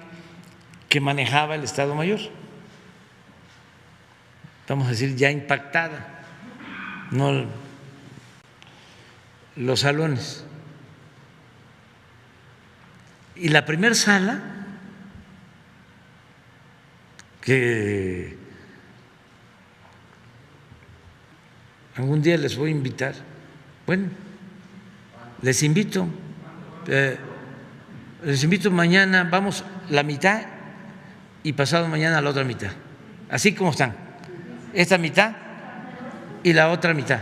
que manejaba el Estado Mayor, vamos a decir ya impactada, no los salones. Y la primera sala que algún día les voy a invitar, bueno, les invito mañana, vamos la mitad y pasado mañana la otra mitad, así como están, esta mitad y la otra mitad.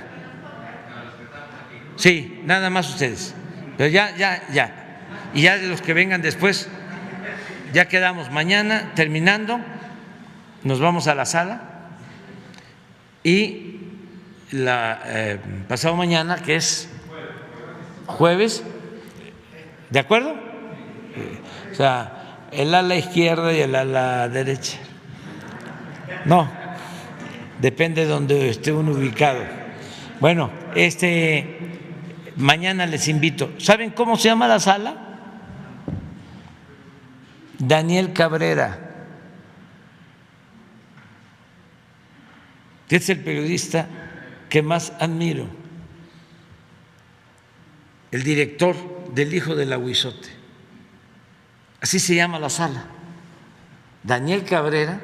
Sí, nada más ustedes, pero ya, y ya de los que vengan después, ya quedamos. Mañana terminando nos vamos a la sala, y pasado mañana, que es jueves, ¿de acuerdo? O sea, el ala izquierda y el ala derecha. No, depende de donde esté uno ubicado. Bueno, mañana les invito. ¿Saben cómo se llama la sala? Daniel Cabrera, que es el periodista que más admiro, el director del Hijo del Aguizote. Así se llama la sala, Daniel Cabrera,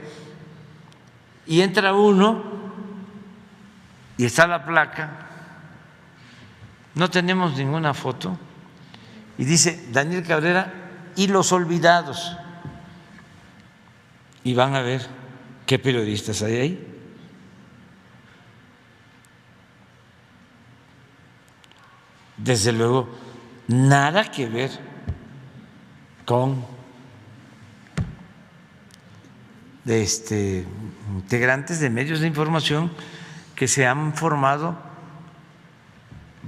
y entra uno y está la placa, no tenemos ninguna foto, y dice Daniel Cabrera y los olvidados, y van a ver qué periodistas hay ahí. Desde luego, nada que ver con integrantes de medios de información que se han formado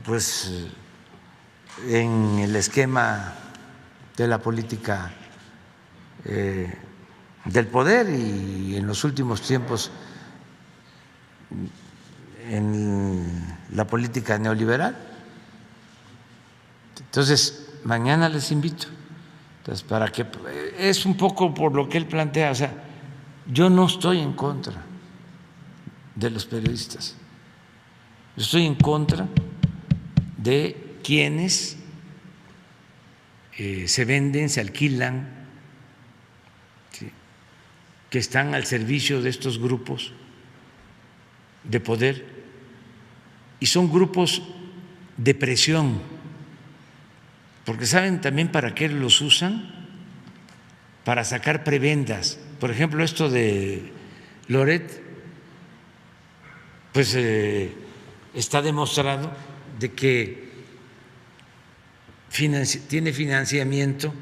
pues en el esquema de la política del poder y en los últimos tiempos en la política neoliberal. Entonces, mañana les invito. Entonces, para que es un poco por lo que él plantea, o sea, yo no estoy en contra de los periodistas. Yo estoy en contra de quienes se venden, se alquilan, ¿sí?, que están al servicio de estos grupos de poder y son grupos de presión, porque saben también para qué los usan, para sacar prebendas. Por ejemplo, esto de Loret, pues está demostrado de que tiene financiamiento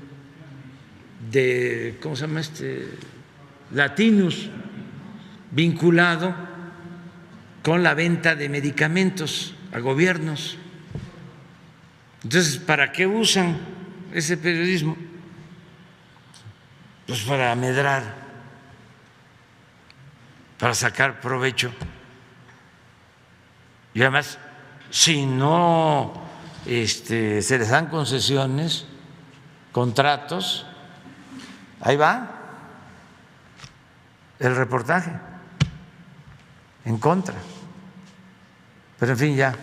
de, ¿cómo se llama Latinus, vinculado con la venta de medicamentos a gobiernos. Entonces, ¿para qué usan ese periodismo? Pues para amedrar, para sacar provecho. Y además, si no se les dan concesiones, contratos, ahí va el reportaje en contra. Pero en fin, ya.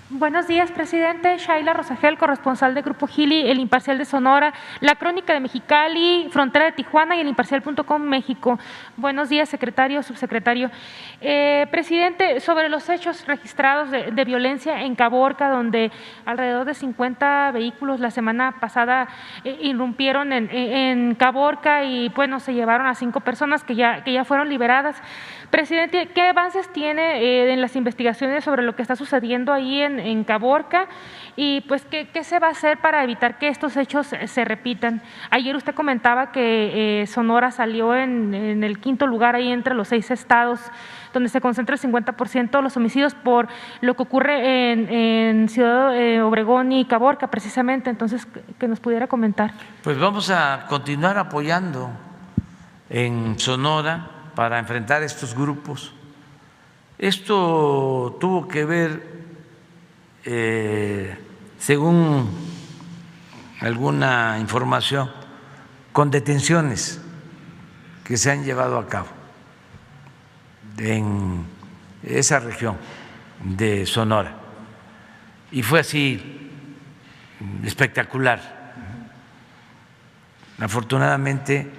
Buenos días, presidente. Shaila Rosagel, corresponsal de Grupo Gili, El Imparcial de Sonora, La Crónica de Mexicali, Frontera de Tijuana y El Imparcial.com México. Buenos días, secretario, subsecretario. Presidente, sobre los hechos registrados de violencia en Caborca, donde alrededor de 50 vehículos la semana pasada irrumpieron en Caborca y bueno, se llevaron a 5 personas que ya fueron liberadas. Presidente, ¿qué avances tiene en las investigaciones sobre lo que está sucediendo ahí en Caborca? Y pues, ¿qué se va a hacer para evitar que estos hechos se repitan? Ayer usted comentaba que Sonora salió en el 5º lugar ahí entre los 6 estados donde se concentra el 50% de los homicidios por lo que ocurre en Ciudad Obregón y Caborca precisamente. Entonces, que nos pudiera comentar. Pues vamos a continuar apoyando en Sonora para enfrentar estos grupos. Esto tuvo que ver, según alguna información, con detenciones que se han llevado a cabo en esa región de Sonora. Y fue así espectacular. Afortunadamente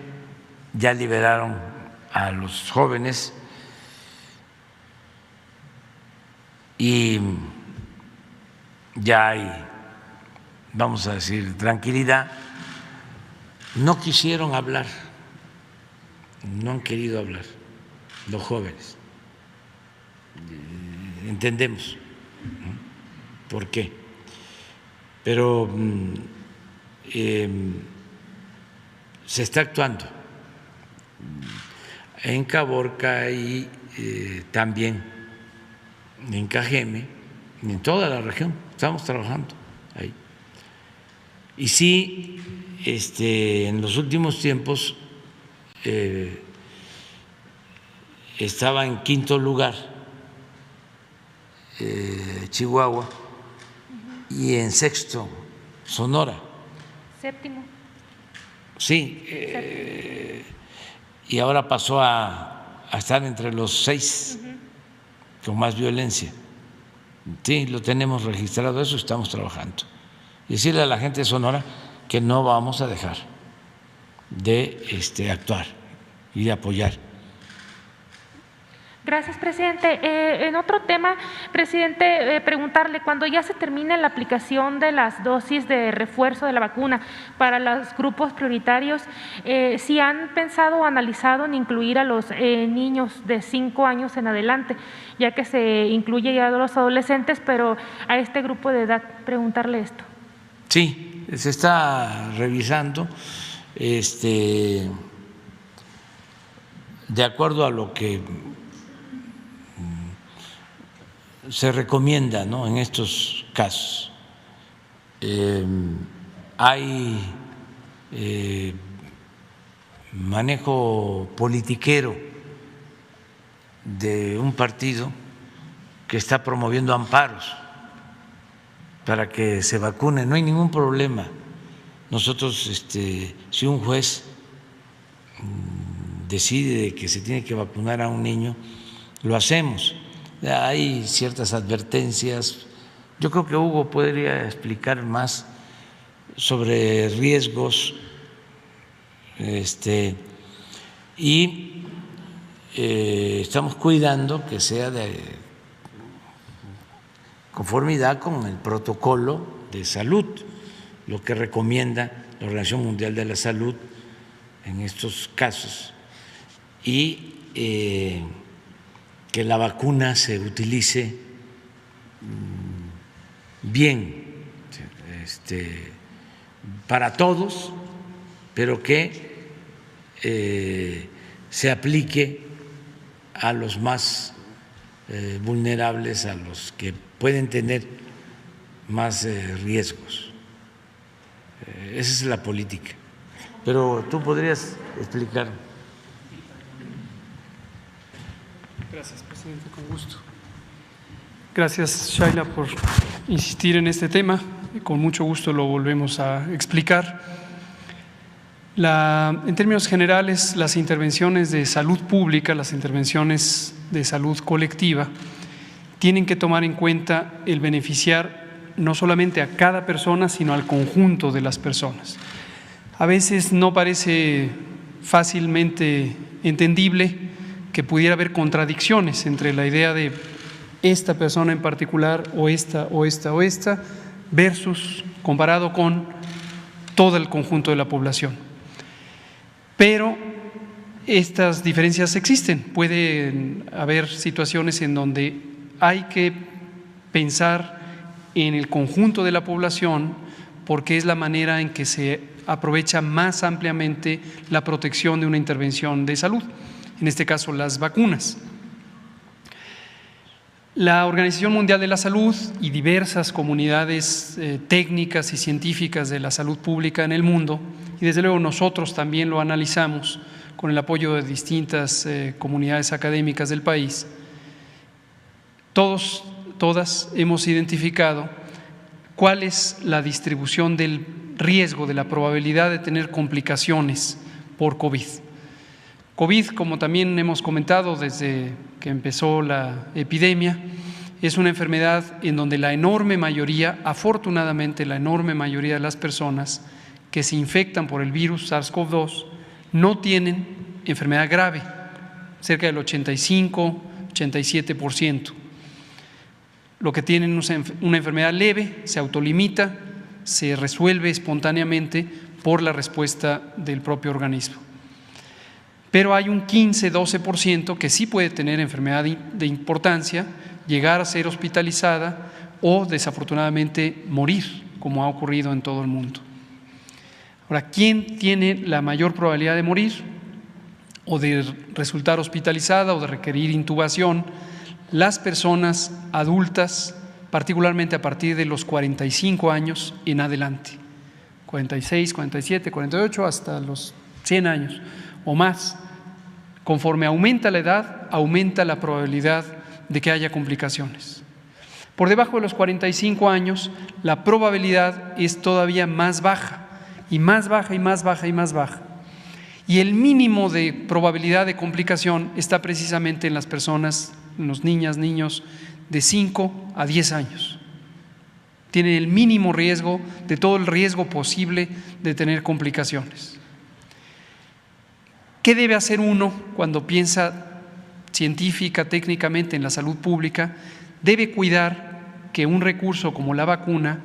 ya liberaron a los jóvenes y ya hay, vamos a decir, tranquilidad. No quisieron hablar, no han querido hablar los jóvenes. Entendemos por qué, pero se está actuando en Caborca y también en Cajeme, en toda la región, estamos trabajando ahí. Y sí, en los últimos tiempos estaba en 5º lugar Chihuahua y en 6º Sonora. 7º. Sí, y ahora pasó a estar entre los 6 con más violencia. Sí, lo tenemos registrado, eso estamos trabajando. Y decirle a la gente de Sonora que no vamos a dejar de actuar y de apoyar. Gracias, presidente. En otro tema, presidente, preguntarle, cuando ya se termine la aplicación de las dosis de refuerzo de la vacuna para los grupos prioritarios, si han pensado o analizado en incluir a los niños de 5 años en adelante, ya que se incluye ya a los adolescentes, pero a este grupo de edad, preguntarle esto. Sí, se está revisando, de acuerdo a lo que se recomienda, ¿no?, en estos casos. Hay manejo politiquero de un partido que está promoviendo amparos para que se vacunen. No hay ningún problema. Nosotros, si un juez decide que se tiene que vacunar a un niño, lo hacemos. Hay ciertas advertencias. Yo creo que Hugo podría explicar más sobre riesgos, y estamos cuidando que sea de conformidad con el protocolo de salud, lo que recomienda la Organización Mundial de la Salud en estos casos, y que la vacuna se utilice bien, para todos, pero que se aplique a los más vulnerables, a los que pueden tener más riesgos. Esa es la política. Pero tú podrías explicar. Gracias, presidente, con gusto. Gracias, Shaila, por insistir en este tema. Con mucho gusto lo volvemos a explicar. En términos generales, las intervenciones de salud pública, las intervenciones de salud colectiva, tienen que tomar en cuenta el beneficiar no solamente a cada persona, sino al conjunto de las personas. A veces no parece fácilmente entendible que pudiera haber contradicciones entre la idea de esta persona en particular o esta o esta o esta versus comparado con todo el conjunto de la población. Pero estas diferencias existen. Pueden haber situaciones en donde hay que pensar en el conjunto de la población porque es la manera en que se aprovecha más ampliamente la protección de una intervención de salud, en este caso las vacunas. La Organización Mundial de la Salud y diversas comunidades técnicas y científicas de la salud pública en el mundo, y desde luego nosotros también lo analizamos con el apoyo de distintas comunidades académicas del país, todas hemos identificado cuál es la distribución del riesgo, de la probabilidad de tener complicaciones por COVID. COVID, como también hemos comentado desde que empezó la epidemia, es una enfermedad en donde la enorme mayoría, afortunadamente la enorme mayoría de las personas que se infectan por el virus SARS-CoV-2 no tienen enfermedad grave, cerca del 85–87%. Lo que tienen una enfermedad leve se autolimita, se resuelve espontáneamente por la respuesta del propio organismo. Pero hay un 15–12% que sí puede tener enfermedad de importancia, llegar a ser hospitalizada o desafortunadamente morir, como ha ocurrido en todo el mundo. Ahora, ¿quién tiene la mayor probabilidad de morir o de resultar hospitalizada o de requerir intubación? Las personas adultas, particularmente a partir de los 45 años en adelante, 46, 47, 48, hasta los 100 años o más. Conforme aumenta la edad, aumenta la probabilidad de que haya complicaciones. Por debajo de los 45 años, la probabilidad es todavía más baja, y más baja, y más baja, y más baja. Y el mínimo de probabilidad de complicación está precisamente en las personas, en los niños de 5 a 10 años. Tienen el mínimo riesgo de todo el riesgo posible de tener complicaciones. ¿Qué debe hacer uno cuando piensa científica, técnicamente en la salud pública? Debe cuidar que un recurso como la vacuna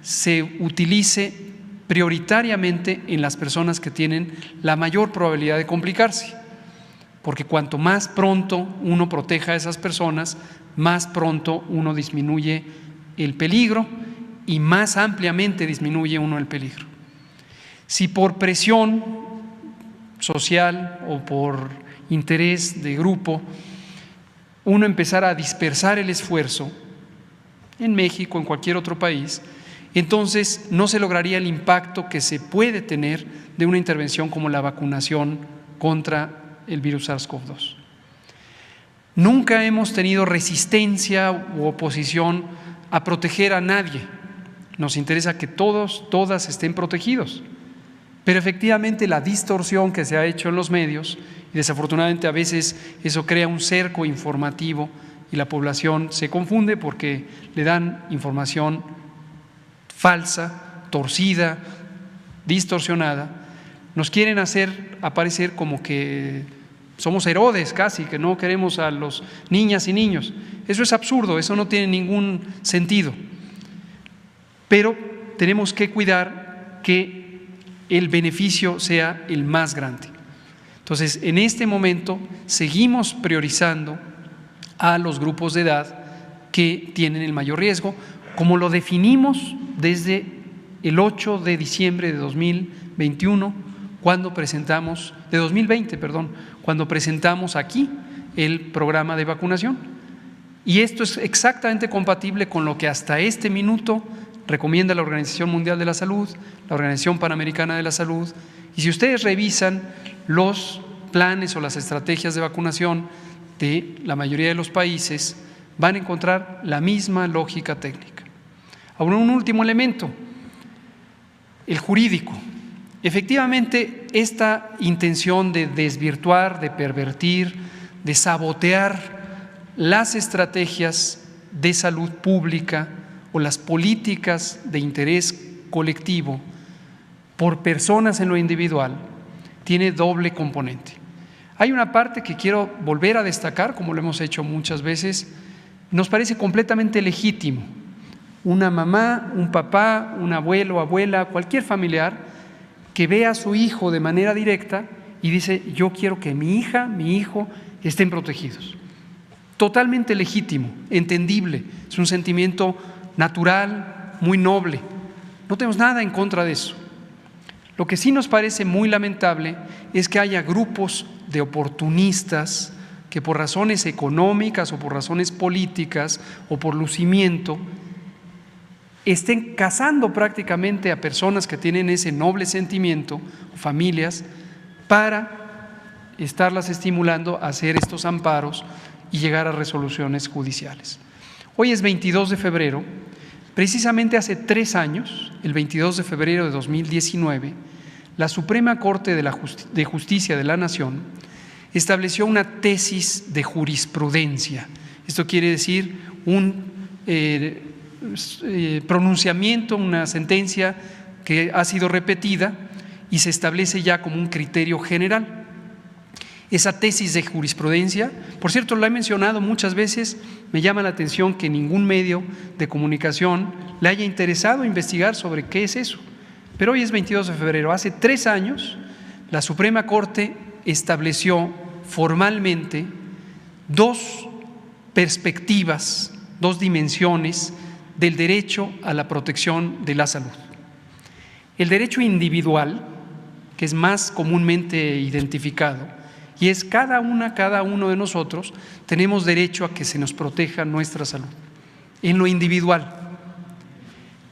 se utilice prioritariamente en las personas que tienen la mayor probabilidad de complicarse, porque cuanto más pronto uno proteja a esas personas, más pronto uno disminuye el peligro y más ampliamente disminuye uno el peligro. Si por presión social o por interés de grupo uno empezara a dispersar el esfuerzo en México, en cualquier otro país, entonces no se lograría el impacto que se puede tener de una intervención como la vacunación contra el virus SARS-CoV-2. Nunca hemos tenido resistencia u oposición a proteger a nadie. Nos interesa que todos, todas estén protegidos. Pero efectivamente la distorsión que se ha hecho en los medios, y desafortunadamente a veces eso crea un cerco informativo y la población se confunde porque le dan información falsa, torcida, distorsionada, nos quieren hacer aparecer como que somos Herodes casi, que no queremos a los niñas y niños. Eso es absurdo, eso no tiene ningún sentido. Pero tenemos que cuidar que el beneficio sea el más grande. Entonces, en este momento seguimos priorizando a los grupos de edad que tienen el mayor riesgo, como lo definimos desde el 8 de diciembre de 2021, cuando presentamos, de 2020, perdón, cuando presentamos aquí el programa de vacunación. Y esto es exactamente compatible con lo que hasta este minuto recomienda la Organización Mundial de la Salud, la Organización Panamericana de la Salud. Y si ustedes revisan los planes o las estrategias de vacunación de la mayoría de los países, van a encontrar la misma lógica técnica. Ahora, un último elemento, el jurídico. Efectivamente, esta intención de desvirtuar, de pervertir, de sabotear las estrategias de salud pública o las políticas de interés colectivo por personas en lo individual, tiene doble componente. Hay una parte que quiero volver a destacar, como lo hemos hecho muchas veces, nos parece completamente legítimo. Una mamá, un papá, un abuelo, abuela, cualquier familiar que vea a su hijo de manera directa y dice: yo quiero que mi hija, mi hijo estén protegidos. Totalmente legítimo, entendible, es un sentimiento natural, muy noble. No tenemos nada en contra de eso. Lo que sí nos parece muy lamentable es que haya grupos de oportunistas que por razones económicas o por razones políticas o por lucimiento estén cazando prácticamente a personas que tienen ese noble sentimiento, familias, para estarlas estimulando a hacer estos amparos y llegar a resoluciones judiciales. Hoy es 22 de febrero, precisamente hace 3 años, el 22 de febrero de 2019, la Suprema Corte de Justicia de la Nación estableció una tesis de jurisprudencia. Esto quiere decir un pronunciamiento, una sentencia que ha sido repetida y se establece ya como un criterio general. Esa tesis de jurisprudencia, por cierto, la he mencionado muchas veces, me llama la atención que ningún medio de comunicación le haya interesado investigar sobre qué es eso. Pero hoy es 22 de febrero, hace 3 años la Suprema Corte estableció formalmente 2 perspectivas, 2 dimensiones del derecho a la protección de la salud. El derecho individual, que es más comúnmente identificado, y es cada uno de nosotros tenemos derecho a que se nos proteja nuestra salud, en lo individual.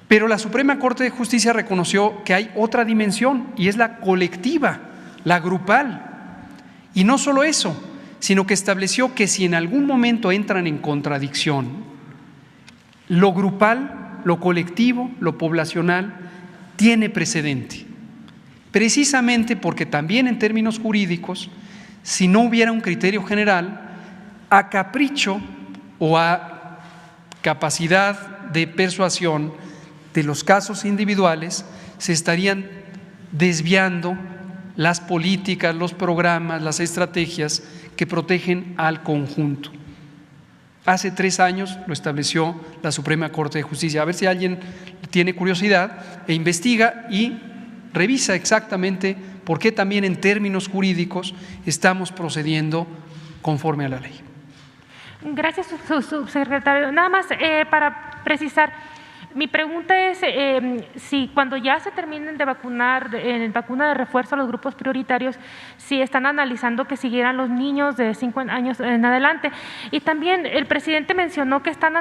Pero la Suprema Corte de Justicia reconoció que hay otra dimensión y es la colectiva, la grupal. Y no solo eso, sino que estableció que si en algún momento entran en contradicción, lo grupal, lo colectivo, lo poblacional, tiene precedente. Precisamente porque también en términos jurídicos, si no hubiera un criterio general, a capricho o a capacidad de persuasión de los casos individuales, se estarían desviando las políticas, los programas, las estrategias que protegen al conjunto. Hace 3 años lo estableció la Suprema Corte de Justicia. A ver si alguien tiene curiosidad e investiga y revisa exactamente por qué también en términos jurídicos estamos procediendo conforme a la ley. Gracias, subsecretario. Nada más para precisar, Mi pregunta es si cuando ya se terminen de vacunar en vacuna de refuerzo a los grupos prioritarios, si están analizando que siguieran los niños de 5 años en adelante. Y también el presidente mencionó que están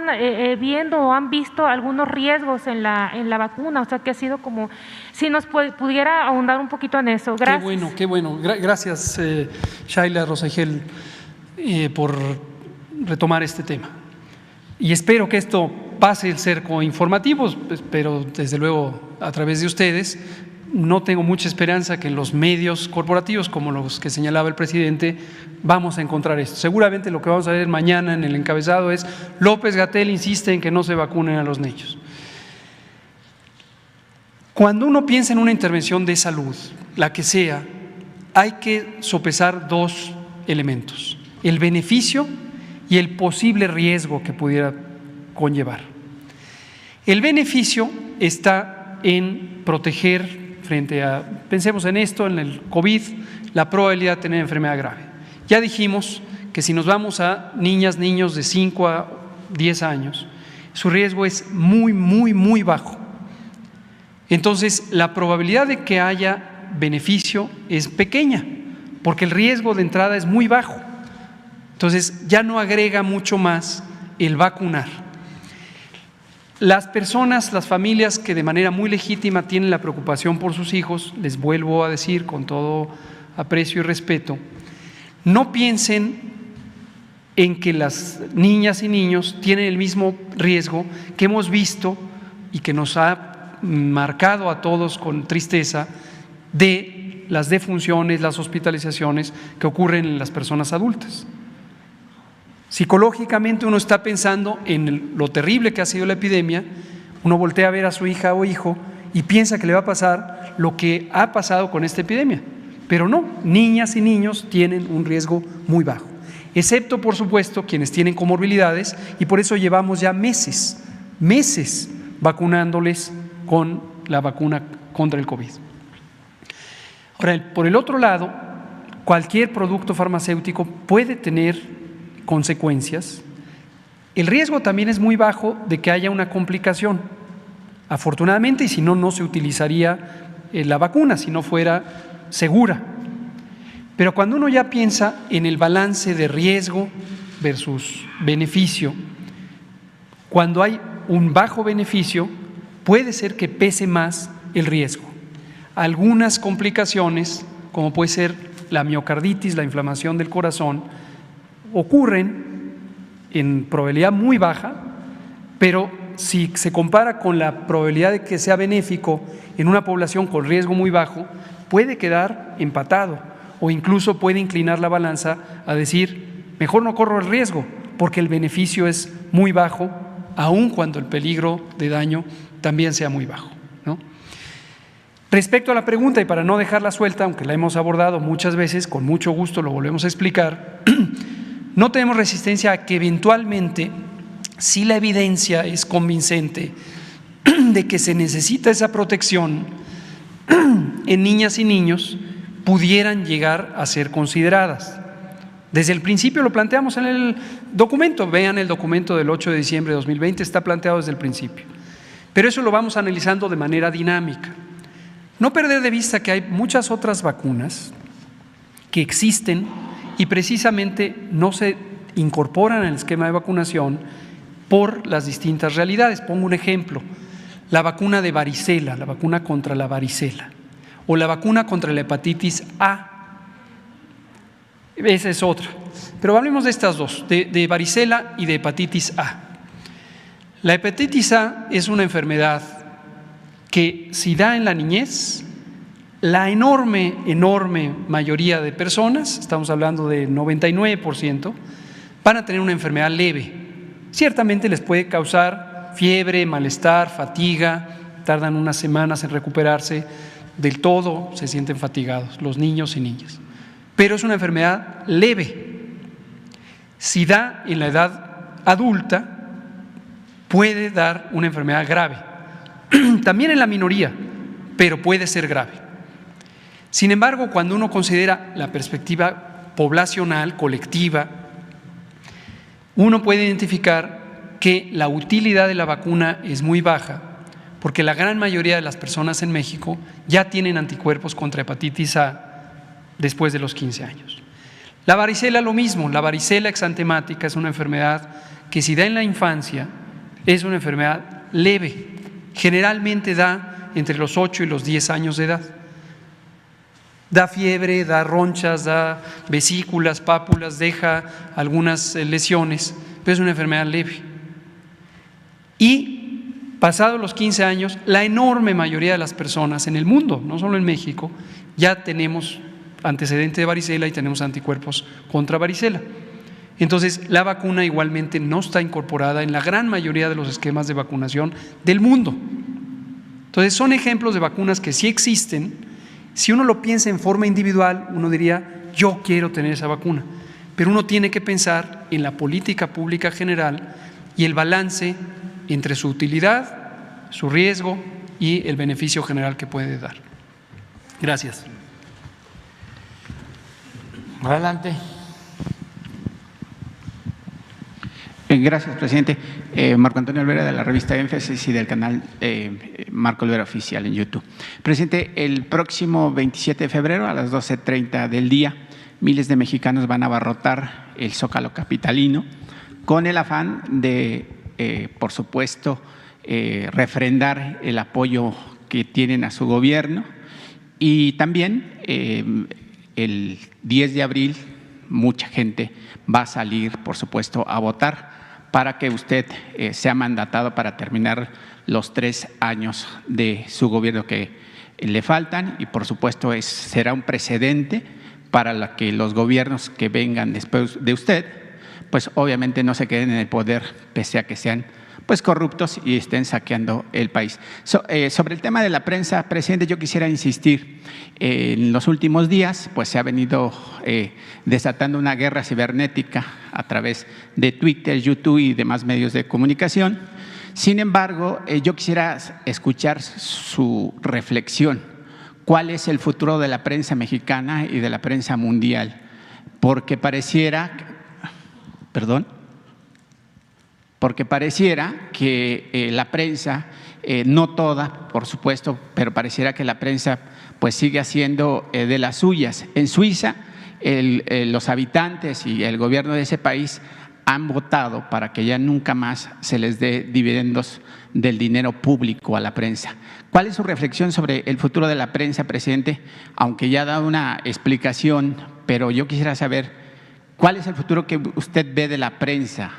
viendo o han visto algunos riesgos en la vacuna, o sea que ha sido como, si nos pudiera ahondar un poquito en eso. Gracias. Qué bueno. Gracias, Shaila Rosagel, por retomar este tema. Y espero que esto pase el cerco informativos, pero desde luego a través de ustedes. No tengo mucha esperanza que en los medios corporativos, como los que señalaba el presidente, vamos a encontrar esto. Seguramente lo que vamos a ver mañana en el encabezado es: López-Gatell insiste en que no se vacunen a los niños. Cuando uno piensa en una intervención de salud, la que sea, hay que sopesar dos elementos: el beneficio y el posible riesgo que pudiera conllevar. El beneficio está en proteger frente a, pensemos en esto, en el COVID, la probabilidad de tener enfermedad grave. Ya dijimos que si nos vamos a niñas, niños de 5 a 10 años, su riesgo es muy bajo. Entonces, la probabilidad de que haya beneficio es pequeña, porque el riesgo de entrada es muy bajo. Entonces, ya no agrega mucho más el vacunar. Las personas, las familias que de manera muy legítima tienen la preocupación por sus hijos, les vuelvo a decir con todo aprecio y respeto, no piensen en que las niñas y niños tienen el mismo riesgo que hemos visto y que nos ha marcado a todos con tristeza de las defunciones, las hospitalizaciones que ocurren en las personas adultas. Psicológicamente uno está pensando en lo terrible que ha sido la epidemia, uno voltea a ver a su hija o hijo y piensa que le va a pasar lo que ha pasado con esta epidemia, pero no, niñas y niños tienen un riesgo muy bajo, excepto por supuesto quienes tienen comorbilidades, y por eso llevamos ya meses vacunándoles con la vacuna contra el COVID. Ahora, por el otro lado, cualquier producto farmacéutico puede tener consecuencias. El riesgo también es muy bajo de que haya una complicación, afortunadamente, y si no, no se utilizaría la vacuna si no fuera segura. Pero cuando uno ya piensa en el balance de riesgo versus beneficio, cuando hay un bajo beneficio, puede ser que pese más el riesgo. Algunas complicaciones, como puede ser la miocarditis, la inflamación del corazón, ocurren en probabilidad muy baja, pero si se compara con la probabilidad de que sea benéfico en una población con riesgo muy bajo, puede quedar empatado o incluso puede inclinar la balanza a decir, mejor no corro el riesgo porque el beneficio es muy bajo, aun cuando el peligro de daño también sea muy bajo, ¿no? Respecto a la pregunta, y para no dejarla suelta, aunque la hemos abordado muchas veces, con mucho gusto lo volvemos a explicar, no tenemos resistencia a que eventualmente, si la evidencia es convincente de que se necesita esa protección en niñas y niños, pudieran llegar a ser consideradas. Desde el principio lo planteamos en el documento, vean el documento del 8 de diciembre de 2020, está planteado desde el principio. Pero eso lo vamos analizando de manera dinámica. No perder de vista que hay muchas otras vacunas que existen y precisamente no se incorporan en el esquema de vacunación por las distintas realidades. Pongo un ejemplo: la vacuna de varicela, la vacuna contra la varicela, o la vacuna contra la hepatitis A. Esa es otra. Pero hablemos de estas dos, de varicela y de hepatitis A. La hepatitis A es una enfermedad que, si da en la niñez, la enorme mayoría de personas, estamos hablando de 99%, van a tener una enfermedad leve. Ciertamente les puede causar fiebre, malestar, fatiga, tardan unas semanas en recuperarse del todo, se sienten fatigados, los niños y niñas. Pero es una enfermedad leve. Si da en la edad adulta, puede dar una enfermedad grave. También en la minoría, pero puede ser grave. Sin embargo, cuando uno considera la perspectiva poblacional, colectiva, uno puede identificar que la utilidad de la vacuna es muy baja, porque la gran mayoría de las personas en México ya tienen anticuerpos contra hepatitis A después de los 15 años. La varicela lo mismo, la varicela exantemática es una enfermedad que si da en la infancia es una enfermedad leve, generalmente da entre los 8 y los 10 años de edad. Da fiebre, da ronchas, da vesículas, pápulas, deja algunas lesiones, pero es una enfermedad leve. Y pasados los 15 años, la enorme mayoría de las personas en el mundo, no solo en México, ya tenemos antecedente de varicela y tenemos anticuerpos contra varicela. Entonces, la vacuna igualmente no está incorporada en la gran mayoría de los esquemas de vacunación del mundo. Entonces, son ejemplos de vacunas que sí existen. Si uno lo piensa en forma individual, uno diría, yo quiero tener esa vacuna. Pero uno tiene que pensar en la política pública general y el balance entre su utilidad, su riesgo y el beneficio general que puede dar. Gracias. Adelante. Gracias, presidente. Marco Antonio Olvera, de la revista Énfasis y del canal Marco Olvera Oficial en YouTube. Presidente, el próximo 27 de febrero a las 12:30 del día, miles de mexicanos van a abarrotar el Zócalo capitalino con el afán de, por supuesto, refrendar el apoyo que tienen a su gobierno, y también el 10 de abril mucha gente va a salir, por supuesto, a votar para que usted sea mandatado para terminar los 3 años de su gobierno que le faltan, y por supuesto será un precedente para que los gobiernos que vengan después de usted, pues obviamente no se queden en el poder pese a que sean pues corruptos y estén saqueando el país. Sobre el tema de la prensa, presidente, yo quisiera insistir. En los últimos días pues se ha venido desatando una guerra cibernética a través de Twitter, YouTube y demás medios de comunicación. Sin embargo, yo quisiera escuchar su reflexión. ¿Cuál es el futuro de la prensa mexicana y de la prensa mundial? Porque pareciera que la prensa, no toda, por supuesto, pero pareciera que la prensa pues sigue haciendo de las suyas. En Suiza, los habitantes y el gobierno de ese país han votado para que ya nunca más se les dé dividendos del dinero público a la prensa. ¿Cuál es su reflexión sobre el futuro de la prensa, presidente? Aunque ya ha dado una explicación, pero yo quisiera saber cuál es el futuro que usted ve de la prensa,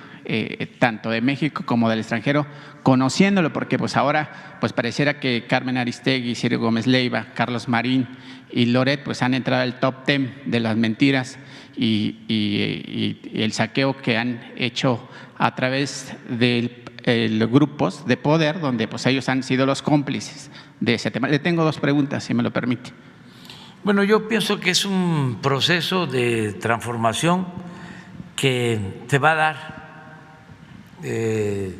tanto de México como del extranjero, conociéndolo, porque pues ahora pues pareciera que Carmen Aristegui, Ciro Gómez Leiva, Carlos Marín y Loret pues han entrado al top 10 de las mentiras y el saqueo que han hecho a través de los grupos de poder, donde pues ellos han sido los cómplices de ese tema. Le tengo 2 preguntas, si me lo permite. Bueno, yo pienso que es un proceso de transformación que se va a dar de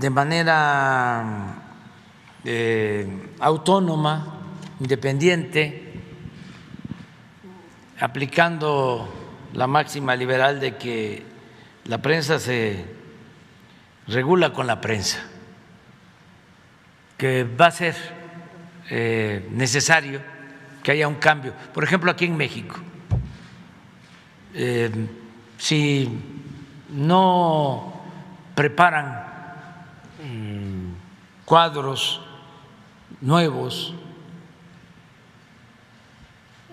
manera autónoma, independiente, aplicando la máxima liberal de que la prensa se regula con la prensa, que va a ser necesario que haya un cambio. Por ejemplo, aquí en México, si no preparan cuadros nuevos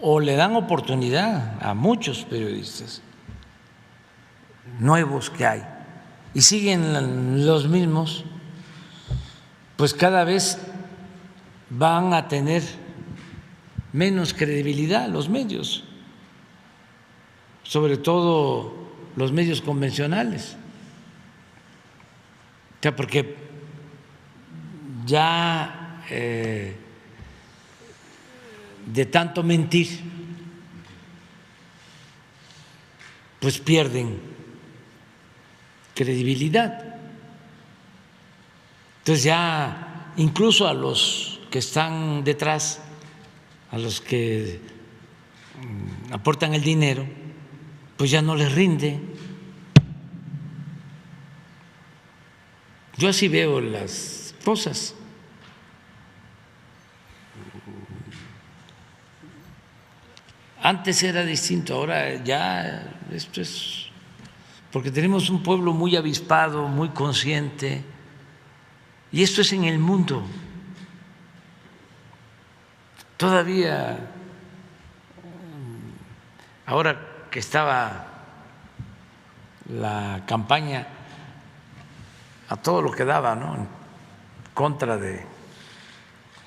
o le dan oportunidad a muchos periodistas nuevos que hay y siguen los mismos, pues cada vez van a tener menos credibilidad los medios, sobre todo los medios convencionales. O sea, porque ya de tanto mentir, pues pierden credibilidad. Entonces ya incluso a los que están detrás, a los que aportan el dinero, pues ya no les rinde Yo así veo las cosas. Antes era distinto, ahora ya esto es, porque tenemos un pueblo muy avispado, muy consciente, y esto es en el mundo. Todavía, ahora que estaba la campaña a todo lo que daba, ¿no?, en contra de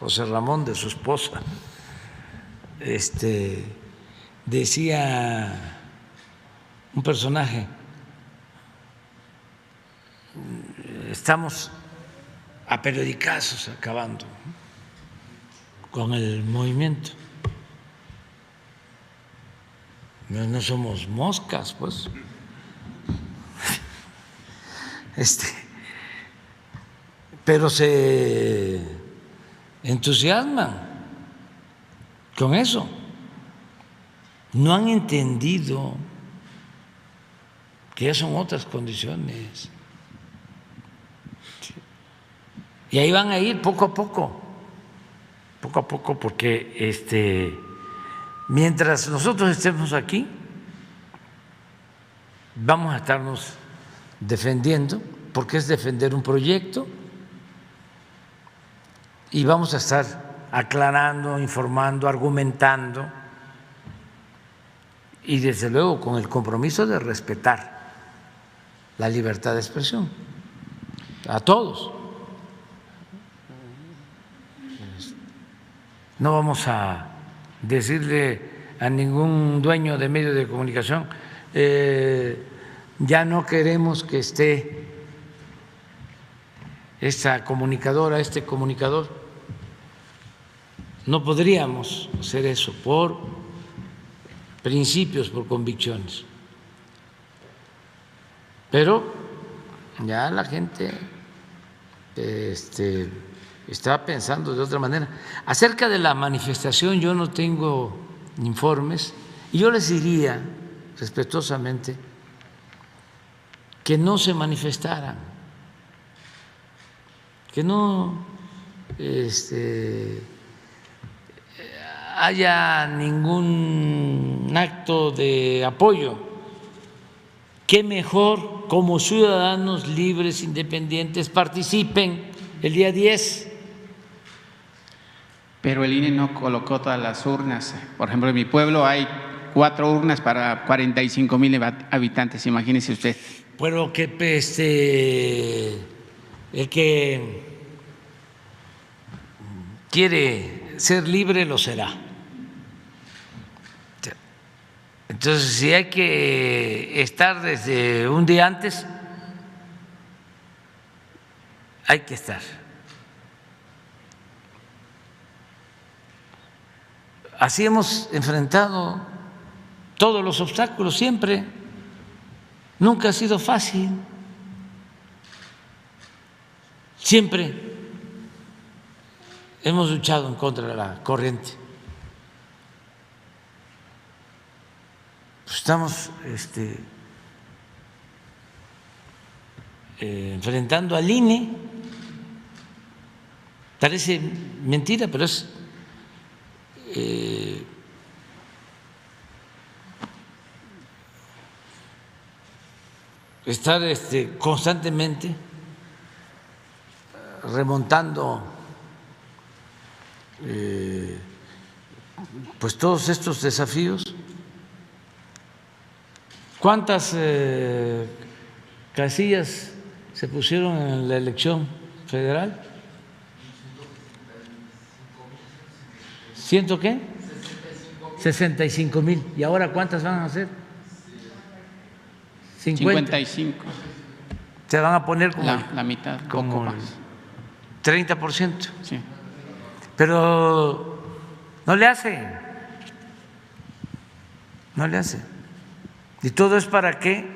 José Ramón, de su esposa, decía un personaje, estamos a periodicazos acabando con el movimiento. No somos moscas, pues. Pero se entusiasman con eso. No han entendido que ya son otras condiciones. Y ahí van a ir poco a poco, porque mientras nosotros estemos aquí, vamos a estarnos defendiendo, porque es defender un proyecto, y vamos a estar aclarando, informando, argumentando, y desde luego con el compromiso de respetar la libertad de expresión a todos. No vamos a decirle a ningún dueño de medio de comunicación, ya no queremos que esté esta comunicadora, este comunicador. No podríamos hacer eso por principios, por convicciones. Pero ya la gente está pensando de otra manera. Acerca de la manifestación yo no tengo informes, y yo les diría respetuosamente que no se manifestaran, que no haya ningún acto de apoyo. Qué mejor, como ciudadanos libres, independientes, participen el día 10. Pero el INE no colocó todas las urnas. Por ejemplo, en mi pueblo hay 4 urnas para 45,000 habitantes, imagínese usted. Pero que el que quiere ser libre lo será. Entonces, si hay que estar desde un día antes, hay que estar. Así hemos enfrentado todos los obstáculos siempre. Nunca ha sido fácil. Siempre hemos luchado en contra de la corriente. Estamos enfrentando al INE. Parece mentira, pero es estar constantemente remontando pues todos estos desafíos. ¿Cuántas casillas se pusieron en la elección federal? ¿Ciento qué? 65,000. ¿Y ahora cuántas van a hacer? 55. Se van a poner como la mitad, como poco más. 30%. Sí. Pero no le hace. No le hace. Y todo es para que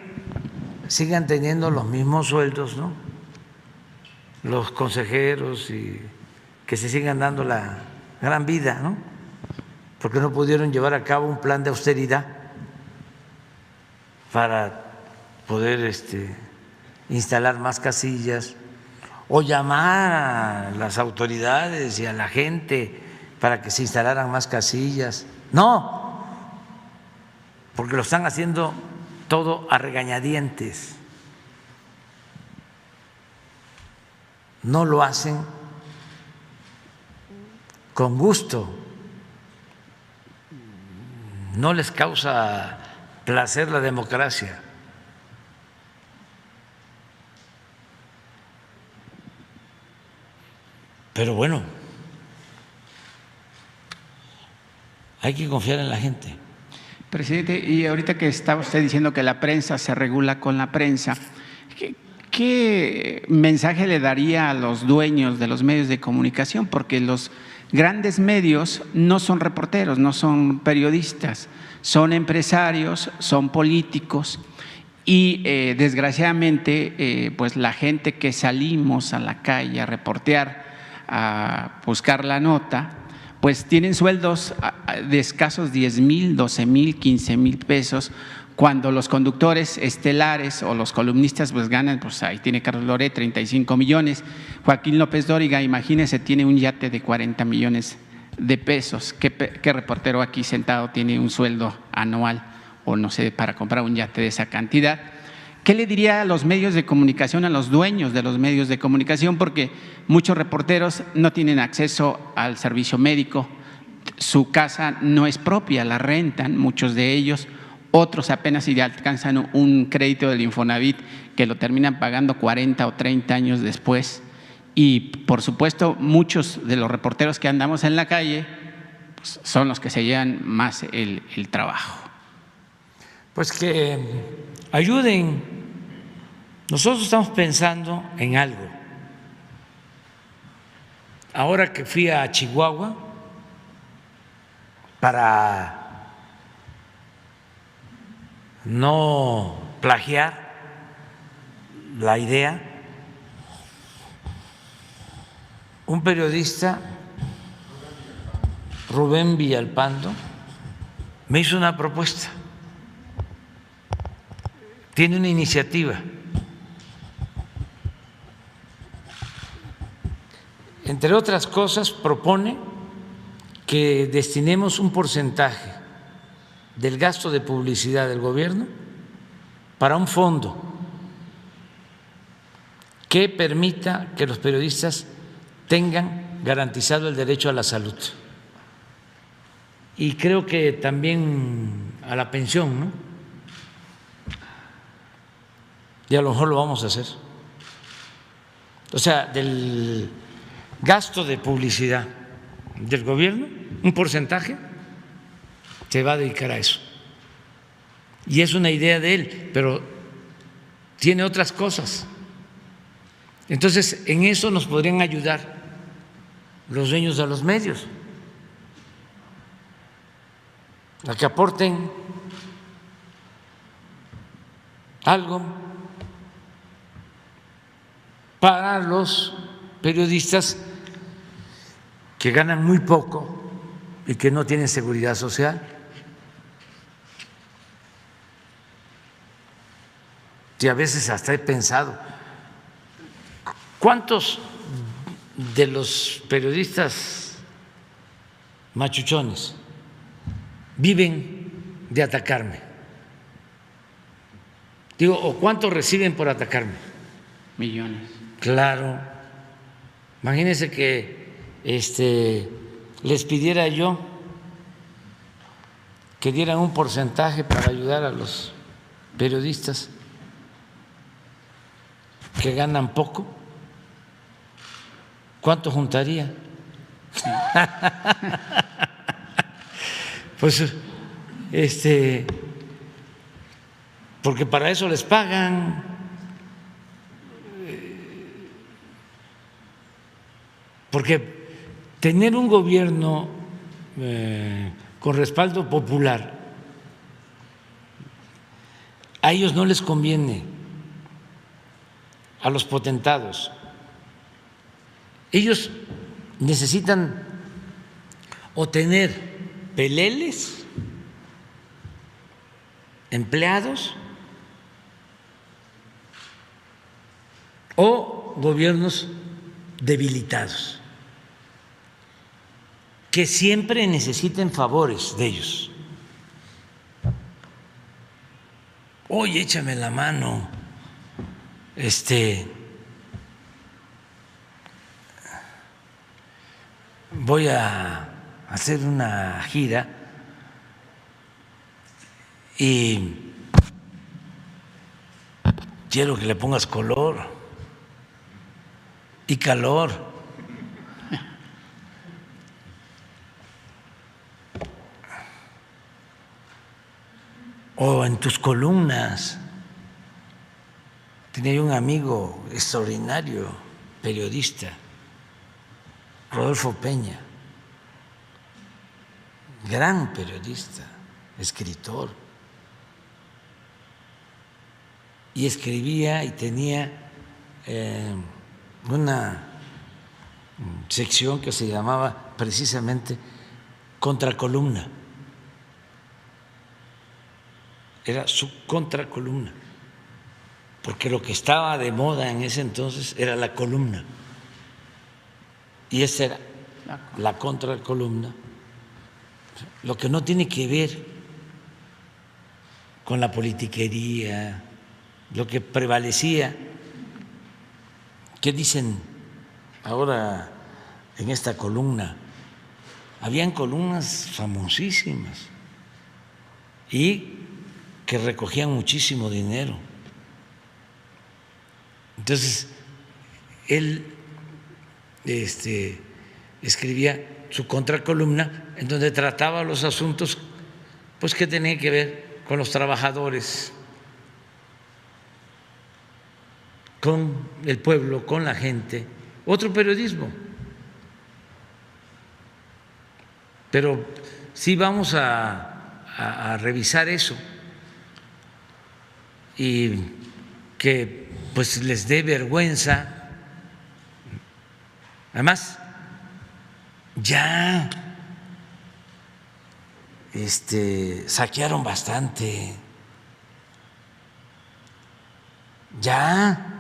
sigan teniendo los mismos sueldos, ¿no?, los consejeros, y que se sigan dando la gran vida, ¿no?, porque no pudieron llevar a cabo un plan de austeridad para poder instalar más casillas o llamar a las autoridades y a la gente para que se instalaran más casillas. No, porque lo están haciendo todo a regañadientes. No lo hacen con gusto, no les causa placer la democracia. Pero bueno, hay que confiar en la gente. Presidente, y ahorita que estaba usted diciendo que la prensa se regula con la prensa, ¿qué mensaje le daría a los dueños de los medios de comunicación? Porque los grandes medios no son reporteros, no son periodistas, son empresarios, son políticos y desgraciadamente pues la gente que salimos a la calle a reportear, a buscar la nota, pues tienen sueldos de escasos 10,000, 12,000, 15,000 pesos, cuando los conductores estelares o los columnistas pues ganan, pues ahí tiene Carlos Loret, 35 millones, Joaquín López Dóriga, imagínese, tiene un yate de 40 millones de pesos. ¿Qué reportero aquí sentado tiene un sueldo anual o no sé, para comprar un yate de esa cantidad? ¿Qué le diría a los medios de comunicación, a los dueños de los medios de comunicación? Porque muchos reporteros no tienen acceso al servicio médico, su casa no es propia, la rentan, muchos de ellos, otros apenas si alcanzan un crédito del Infonavit que lo terminan pagando 40 o 30 años después. Y por supuesto, muchos de los reporteros que andamos en la calle pues, son los que se llevan más el trabajo. Pues que ayuden. Nosotros estamos pensando en algo. Ahora que fui a Chihuahua para no plagiar la idea, un periodista, Rubén Villalpando, me hizo una propuesta. Tiene una iniciativa. Entre otras cosas, propone que destinemos un porcentaje del gasto de publicidad del gobierno para un fondo que permita que los periodistas tengan garantizado el derecho a la salud. Y creo que también a la pensión, ¿no? Y a lo mejor lo vamos a hacer. O sea, del gasto de publicidad del gobierno, un porcentaje se va a dedicar a eso. Y es una idea de él, pero tiene otras cosas. Entonces, en eso nos podrían ayudar los dueños de los medios, a que aporten algo para los periodistas que ganan muy poco y que no tienen seguridad social. Y a veces hasta he pensado, ¿cuántos de los periodistas machuchones viven de atacarme? Digo, ¿o cuántos reciben por atacarme? Millones. Claro. Imagínense que les pidiera yo que dieran un porcentaje para ayudar a los periodistas que ganan poco. ¿Cuánto juntaría? Pues porque para eso les pagan. Porque tener un gobierno con respaldo popular, a ellos no les conviene, a los potentados. Ellos necesitan o tener peleles, empleados, o gobiernos debilitados, que siempre necesiten favores de ellos. Oye, échame la mano, voy a hacer una gira y quiero que le pongas color y calor. O en tus columnas. Tenía un amigo extraordinario, periodista, Rodolfo Peña, gran periodista, escritor, y escribía y tenía una sección que se llamaba precisamente Contracolumna. Era su contracolumna, porque lo que estaba de moda en ese entonces era la columna, y esa era la contracolumna, lo que no tiene que ver con la politiquería, lo que prevalecía. ¿Qué dicen ahora en esta columna? Habían columnas famosísimas y que recogían muchísimo dinero. Entonces, él escribía su contracolumna en donde trataba los asuntos pues que tenían que ver con los trabajadores, con el pueblo, con la gente, otro periodismo. Pero sí vamos a revisar eso y que pues les dé vergüenza. Además, ya saquearon bastante, ya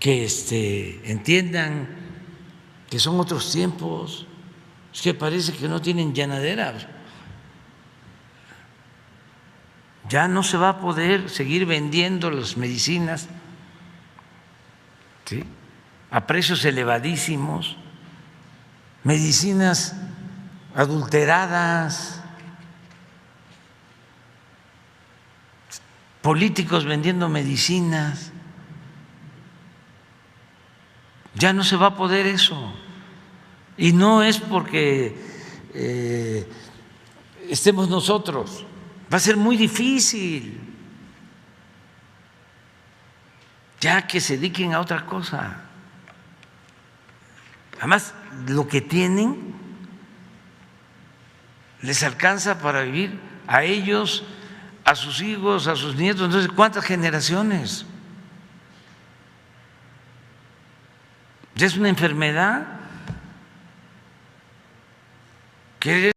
que entiendan que son otros tiempos. Es que parece que no tienen llenadera. Ya no se va a poder seguir vendiendo las medicinas, ¿sí?, a precios elevadísimos, medicinas adulteradas, políticos vendiendo medicinas. Ya no se va a poder eso. Y no es porque estemos nosotros. Va a ser muy difícil, ya que se dediquen a otra cosa. Además, lo que tienen les alcanza para vivir a ellos, a sus hijos, a sus nietos. Entonces, ¿cuántas generaciones? Ya es una enfermedad que